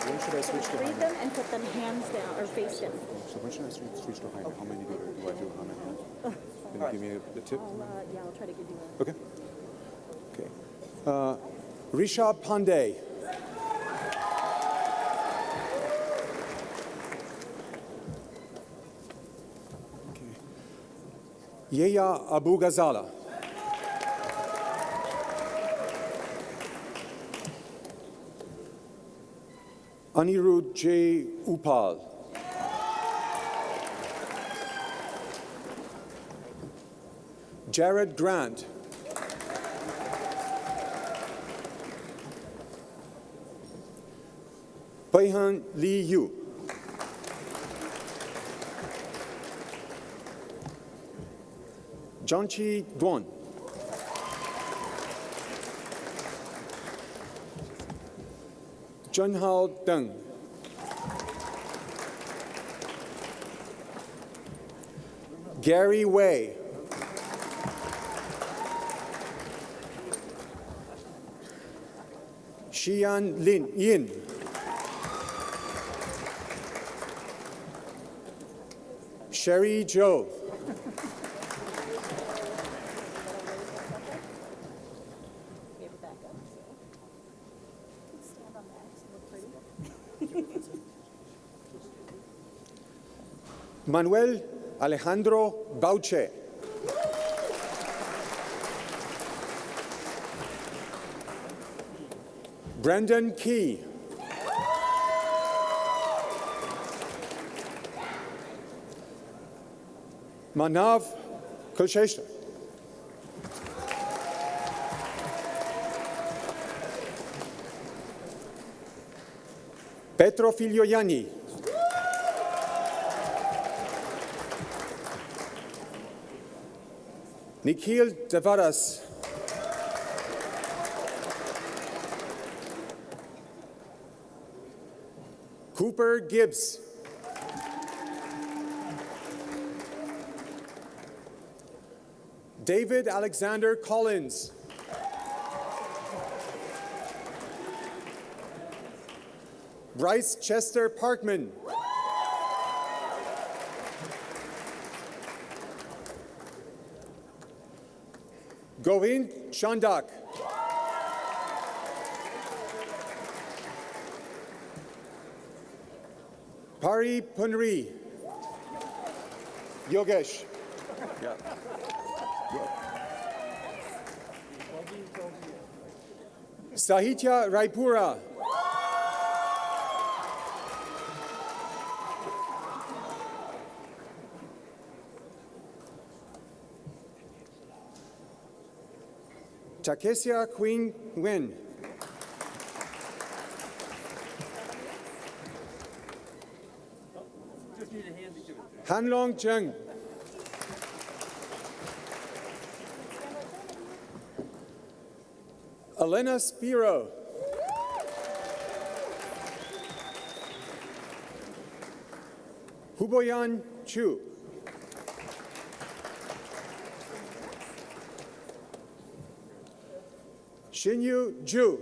When should I switch to Read them and put them hands down or face down. So when should I switch to Jaime? How many do I do? How many hands? Can you give me the tip? I'll try to give you a... Okay. Okay. Rishabh Pandey. Okay. Yeya Abu Ghazala. Anirudh J. Upal. Jared Grant. Baihan Lee Yu. Janchi Duan. Junhao Deng. Gary Wei. Xian Lin Yin. Sherry Zhou. Manuel Alejandro Bauche. Brandon Key. Manav Kulsheshna. Petro Figlioiani. Nikhil Devaras. Cooper Gibbs. David Alexander Collins. Bryce Chester Parkman. Govind Chandak. Pari Punri. Yogesh. Sahitya Raipura. Takesia Queen Nguyen. Hanlong Cheng. Elena Spiro. Huboyan Chu. Shinyu Ju.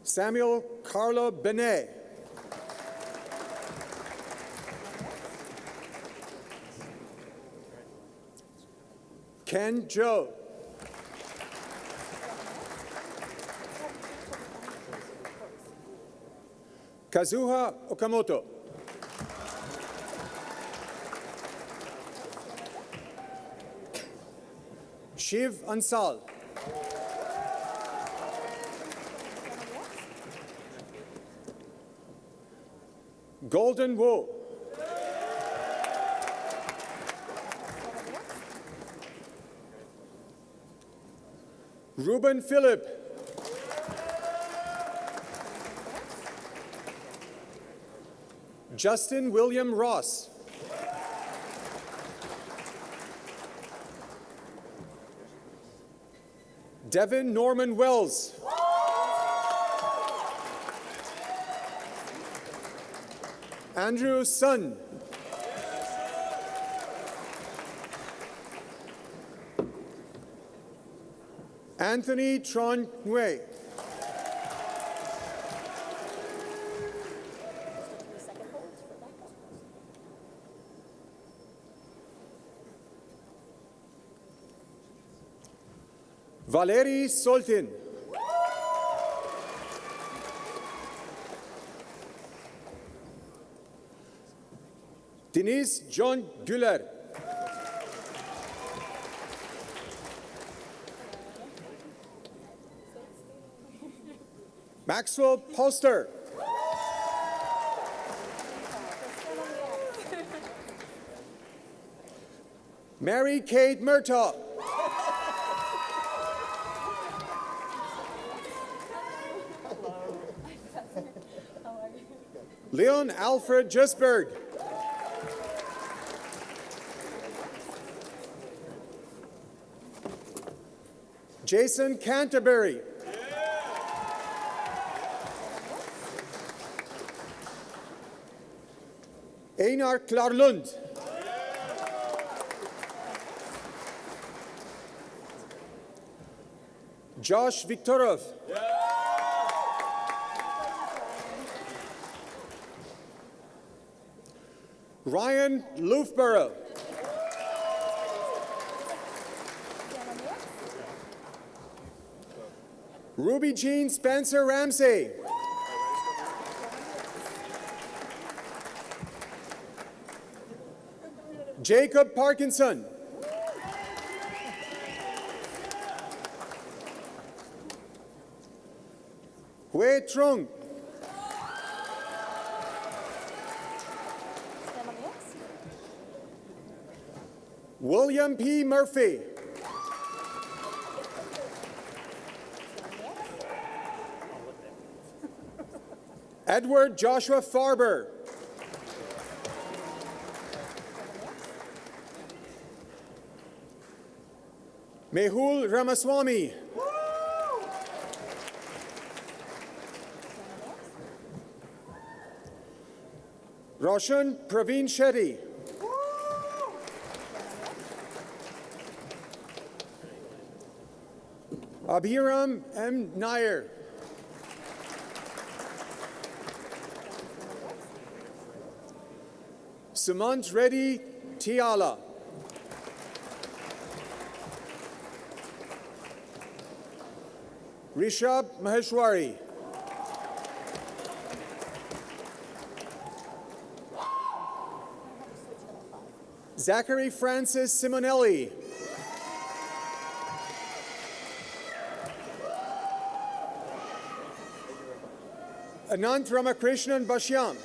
Samuel Carlo Benet. Ken Joe. Kazuha Okamoto. Shiv Ansal. Golden Wu. Ruben Phillip. Justin William Ross. Devin Norman Wells. Andrew Sun. Anthony Tron Nguyen. Valery Soltin. Denise John Güler. Maxwell Poster. Mary Kate Murtaugh. Leon Alfred Jusberg. Jason Canterbury. Einar Klarlund. Josh Viktorov. Ryan Loofborough. Ruby Jean Spencer Ramsey. Jacob Parkinson. Hui Trung. William P. Murphy. Edward Joshua Farber. Mehul Ramaswamy. Roshan Praveen Shetty. Abhiram M. Nair. Sumant Reddy Tiala. Rishabh Maheshwari. Zachary Francis Simonelli. Anant Ramakrishnan Bashyam.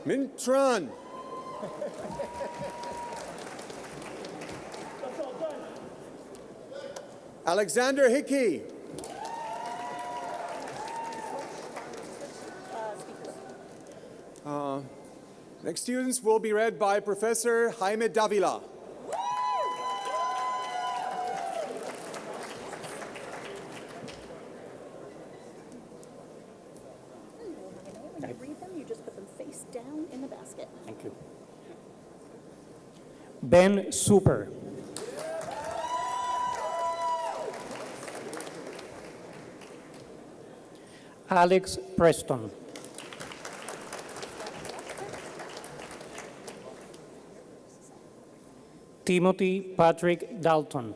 Mintran. Alexander Hickey. Next students will be read by Professor Jaime Davila. When you read them, you just put them face down in the basket. Thank you. Ben Super. Alex Preston. Timothy Patrick Dalton.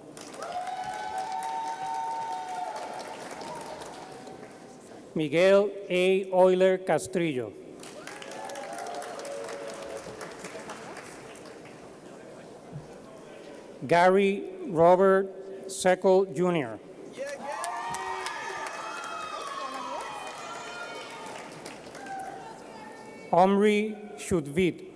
Miguel A. Euler Castrillo. Gary Robert Seckel, Jr. Omri Shudvit.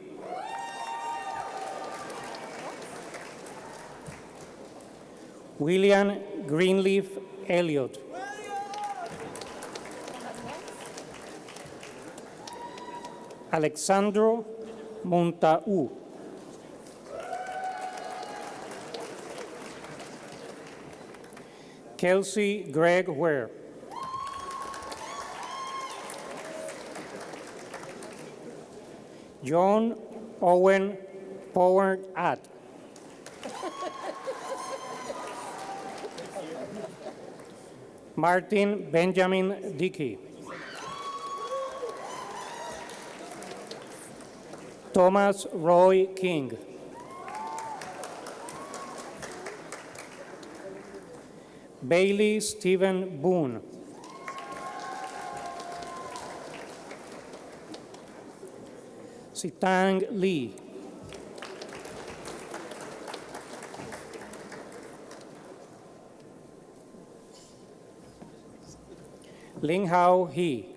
William Greenleaf Elliott. Alexandro Montau. Kelsey Greg Ware. John Owen Power At. Martin Benjamin Dickey. Thomas Roy King. Bailey Stephen Boone. Sitang Lee. Ling Hao He.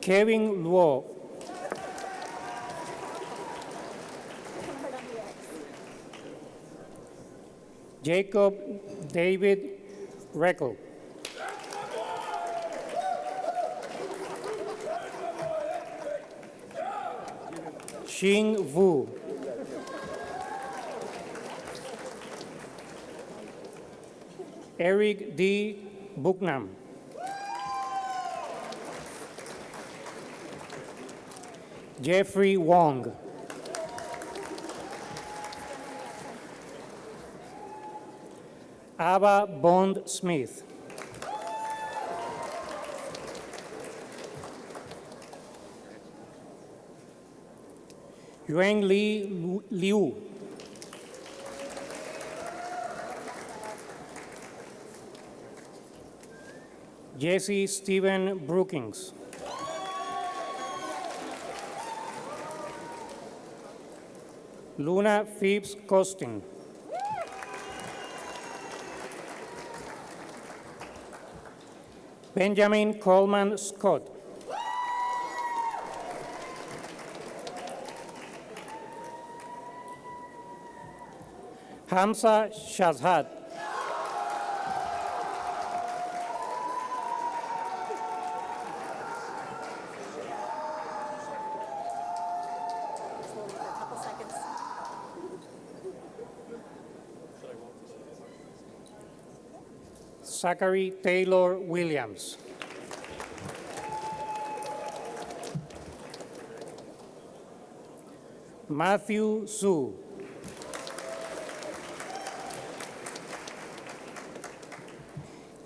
Kevin Luo. Jacob David Reckel. Xing Wu. Eric D. Bucknam. Jeffrey Wong. Ava Bond Smith. Yuan Li Liu. Jesse Stephen Brookings. Luna Phipps Costin. Benjamin Coleman Scott. Hamza Shazad. Zachary Taylor Williams. Matthew Zhu.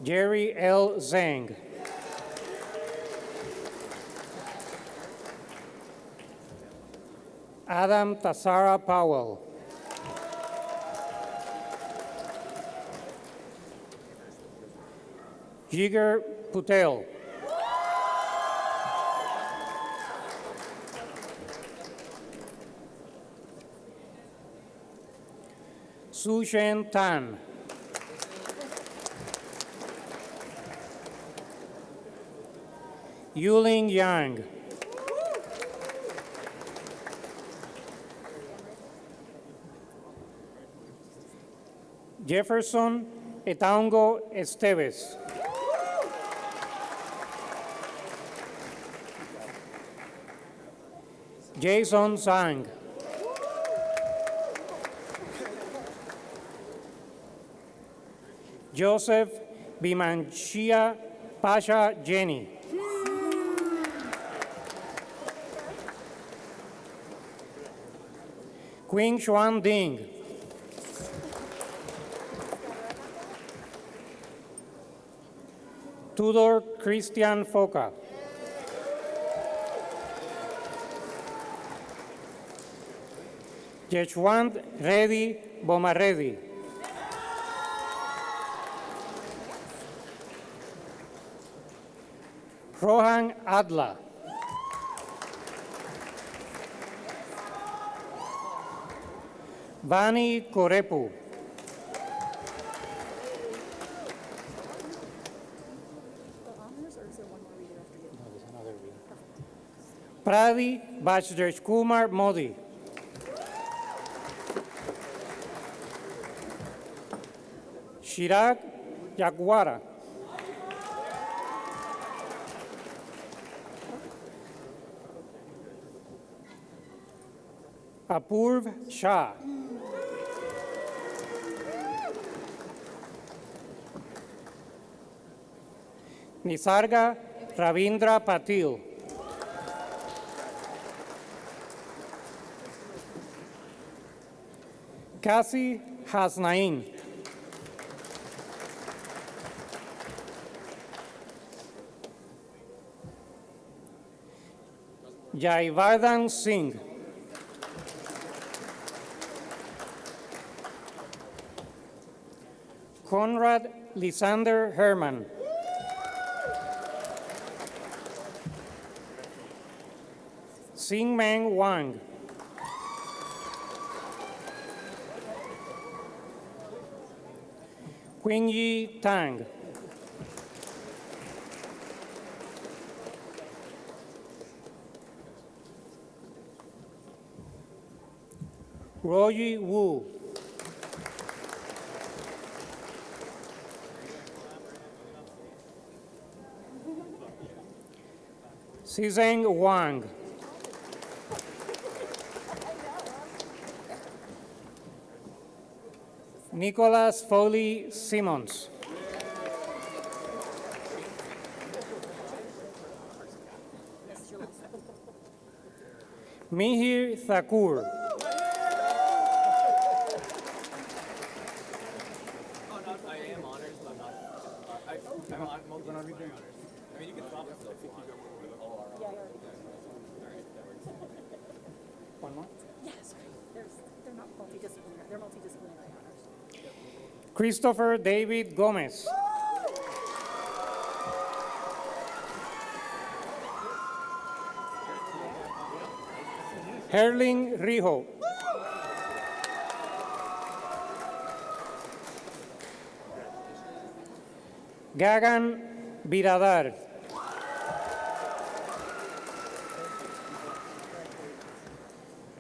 Jerry L. Zhang. Adam Tassara Powell. Jigar Patel. Sushen Tan. Yuling Yang. Jefferson Etaongo Esteves. Jason Zhang. Joseph Bimanshia Pasha Jenny. Qing Xuan Ding. Tudor Christian Foca. Yeshwant Reddy Bomaredi. Rohan Adla. Vani Korepu. Pradi Bajraj Kumar Modi. Chirag Yaguara. Apurv Shah. Nisarga Ravindra Patil. Kasi Hasnain. Jaivardhan Singh. Conrad Lysander Herman. Xingmeng Wang. Qingyi Tang. Royi Wu. Xizeng Wang. Nicholas Foley Simmons. Mihir Thakur. One more? Yeah, sorry. They're not multidisciplinary. They're multidisciplinary honors. Christopher David Gomez. Herling Rijo. Gagan Biradar.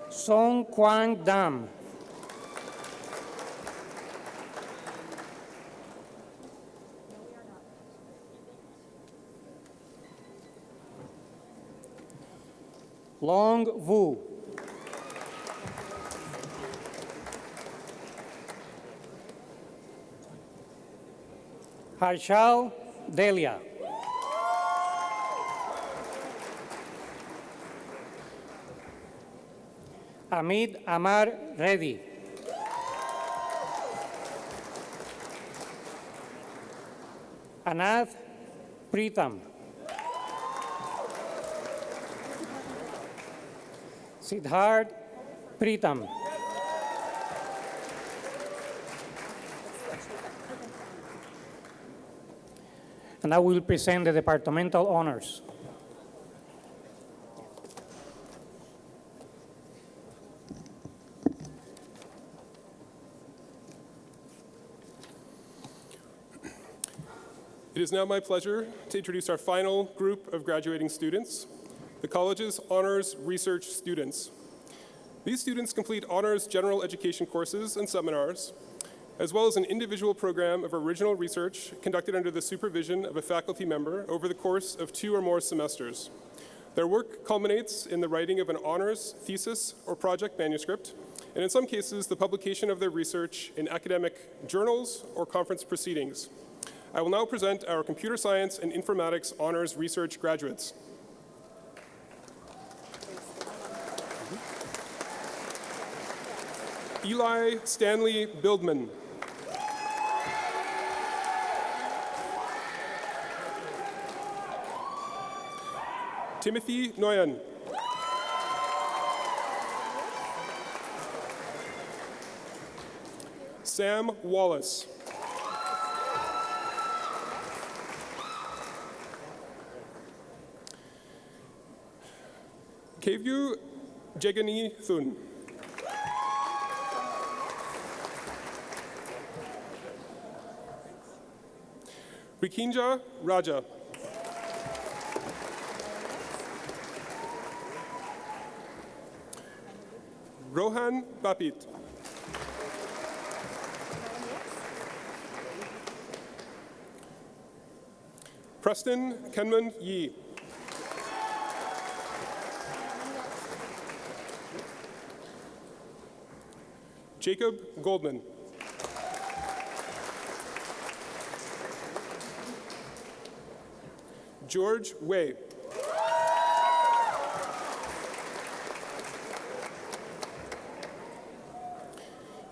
Song Kwang Dam. Long Vu. Harshal Delia. Amit Amar Reddy. Anath Pritam. Siddharth Pritam. And I will present the departmental honors. It is now my pleasure to introduce our final group of graduating students, the college's honors research students. These students complete honors general education courses and seminars, as well as an individual program of original research conducted under the supervision of a faculty member over the course of 2 or more semesters. Their work culminates in the writing of an honors thesis or project manuscript, and in some cases, the publication of their research in academic journals or conference proceedings. I will now present our computer science and informatics honors research graduates. Eli Stanley Bildman. Timothy Nguyen. Sam Wallace. Kevyu Jegani Thun. Rikinja Raja. Rohan Bapit. Preston Kenman Yee. Jacob Goldman. George Wei.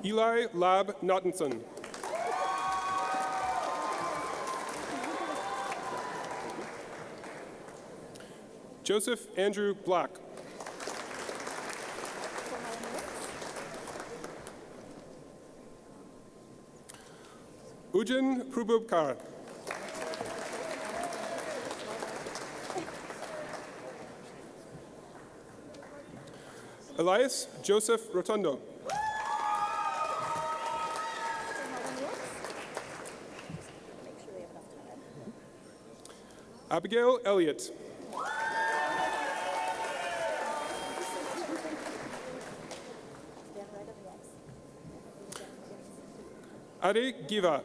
Eli Lab Nottinson. Joseph Andrew Black. Ujin Prabhakar. Elias Joseph Rotundo. Abigail Elliott. Ade Giva.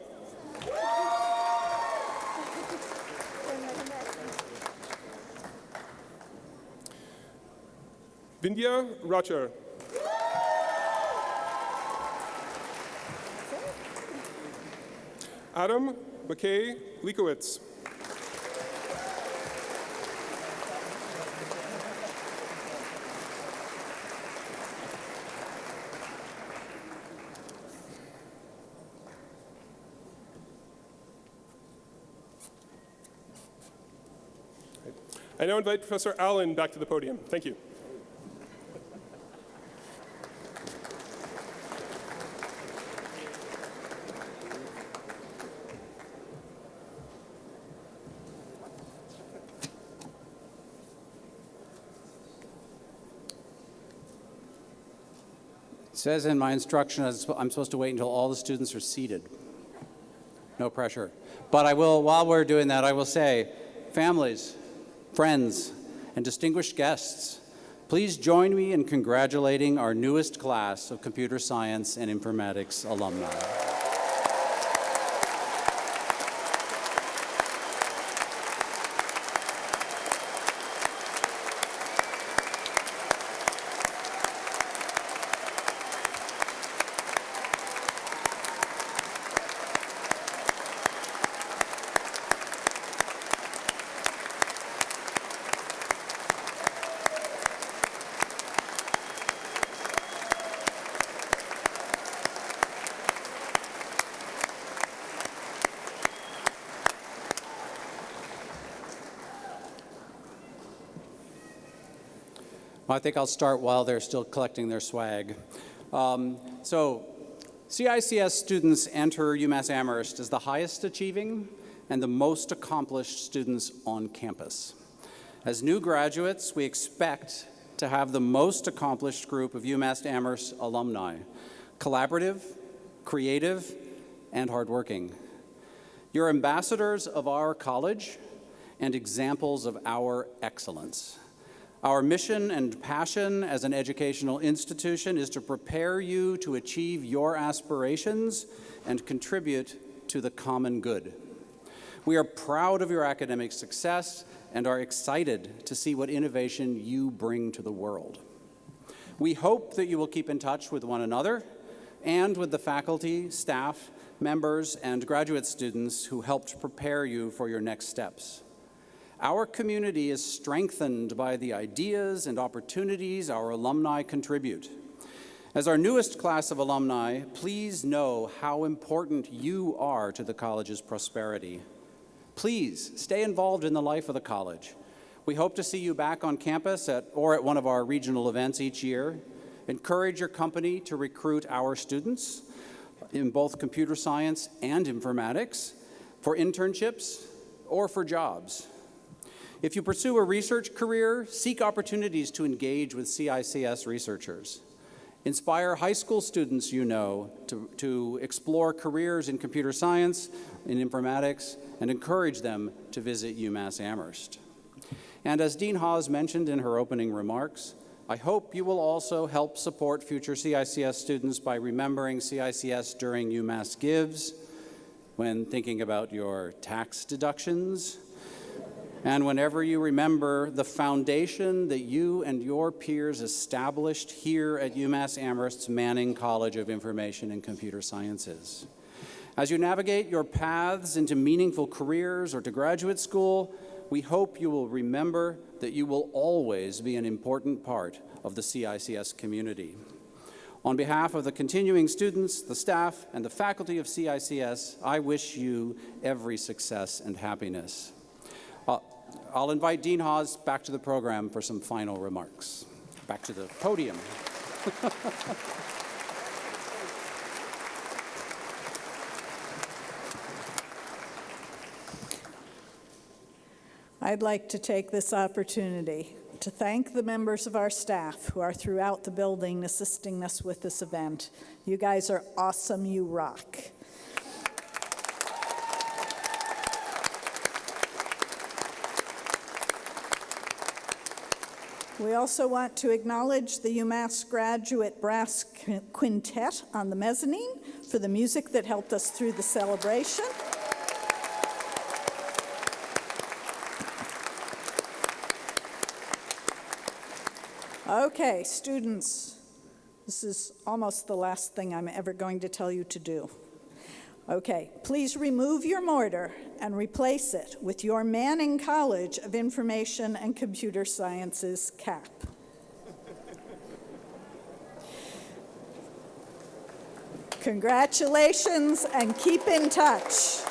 Vindhya Rachar. Adam McKay Leikowitz. I now invite Professor Allen back to the podium. Thank you. It says in my instruction I'm supposed to wait until all the students are seated. No pressure. But I will, while we're doing that, I will say, families, friends, and distinguished guests, please join me in congratulating our newest class of computer science and informatics alumni. I think I'll start while they're still collecting their swag. So CICS students enter UMass Amherst as the highest achieving and the most accomplished students on campus. As new graduates, we expect to have the most accomplished group of UMass Amherst alumni, collaborative, creative, and hardworking. You're ambassadors of our college and examples of our excellence. Our mission and passion as an educational institution is to prepare you to achieve your aspirations and contribute to the common good. We are proud of your academic success and are excited to see what innovation you bring to the world. We hope that you will keep in touch with one another and with the faculty, staff, members, and graduate students who helped prepare you for your next steps. Our community is strengthened by the ideas and opportunities our alumni contribute. As our newest class of alumni, please know how important you are to the college's prosperity. Please stay involved in the life of the college. We hope to see you back on campus or at one of our regional events each year. Encourage your company to recruit our students in both computer science and informatics for internships or for jobs. If you pursue a research career, seek opportunities to engage with CICS researchers. Inspire high school students you know to explore careers in computer science, in informatics, and encourage them to visit UMass Amherst. And as Dean Hawes mentioned in her opening remarks, I hope you will also help support future CICS students by remembering CICS during UMass Gives, when thinking about your tax deductions, And whenever you remember the foundation that you and your peers established here at UMass Amherst's Manning College of Information and Computer Sciences. As you navigate your paths into meaningful careers or to graduate school, we hope you will remember that you will always be an important part of the CICS community. On behalf of the continuing students, the staff, and the faculty of CICS, I wish you every success and happiness. I'll invite Dean Hawes back to the program for some final remarks. Back to the podium. I'd like to take this opportunity to thank the members of our staff who are throughout the building assisting us with this event. You guys are awesome, you rock. We also want to acknowledge the UMass Graduate Brass Quintet on the mezzanine for the music that helped us through the celebration. Okay, students, this is almost the last thing I'm ever going to tell you to do. Okay, please remove your mortar and replace it with your Manning College of Information and Computer Sciences cap. Congratulations and keep in touch.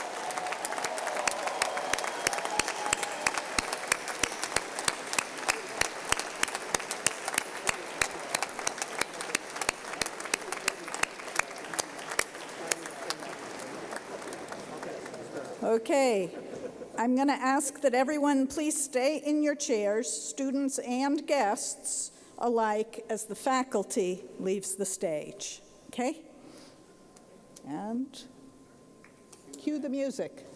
Okay, I'm going to ask that everyone please stay in your chairs, students and guests alike, as the faculty leaves the stage. Okay? And cue the music.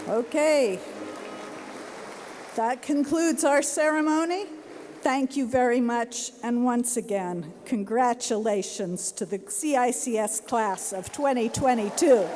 Okay, that concludes our ceremony. Thank you very much, and once again, congratulations to the CICS class of 2022.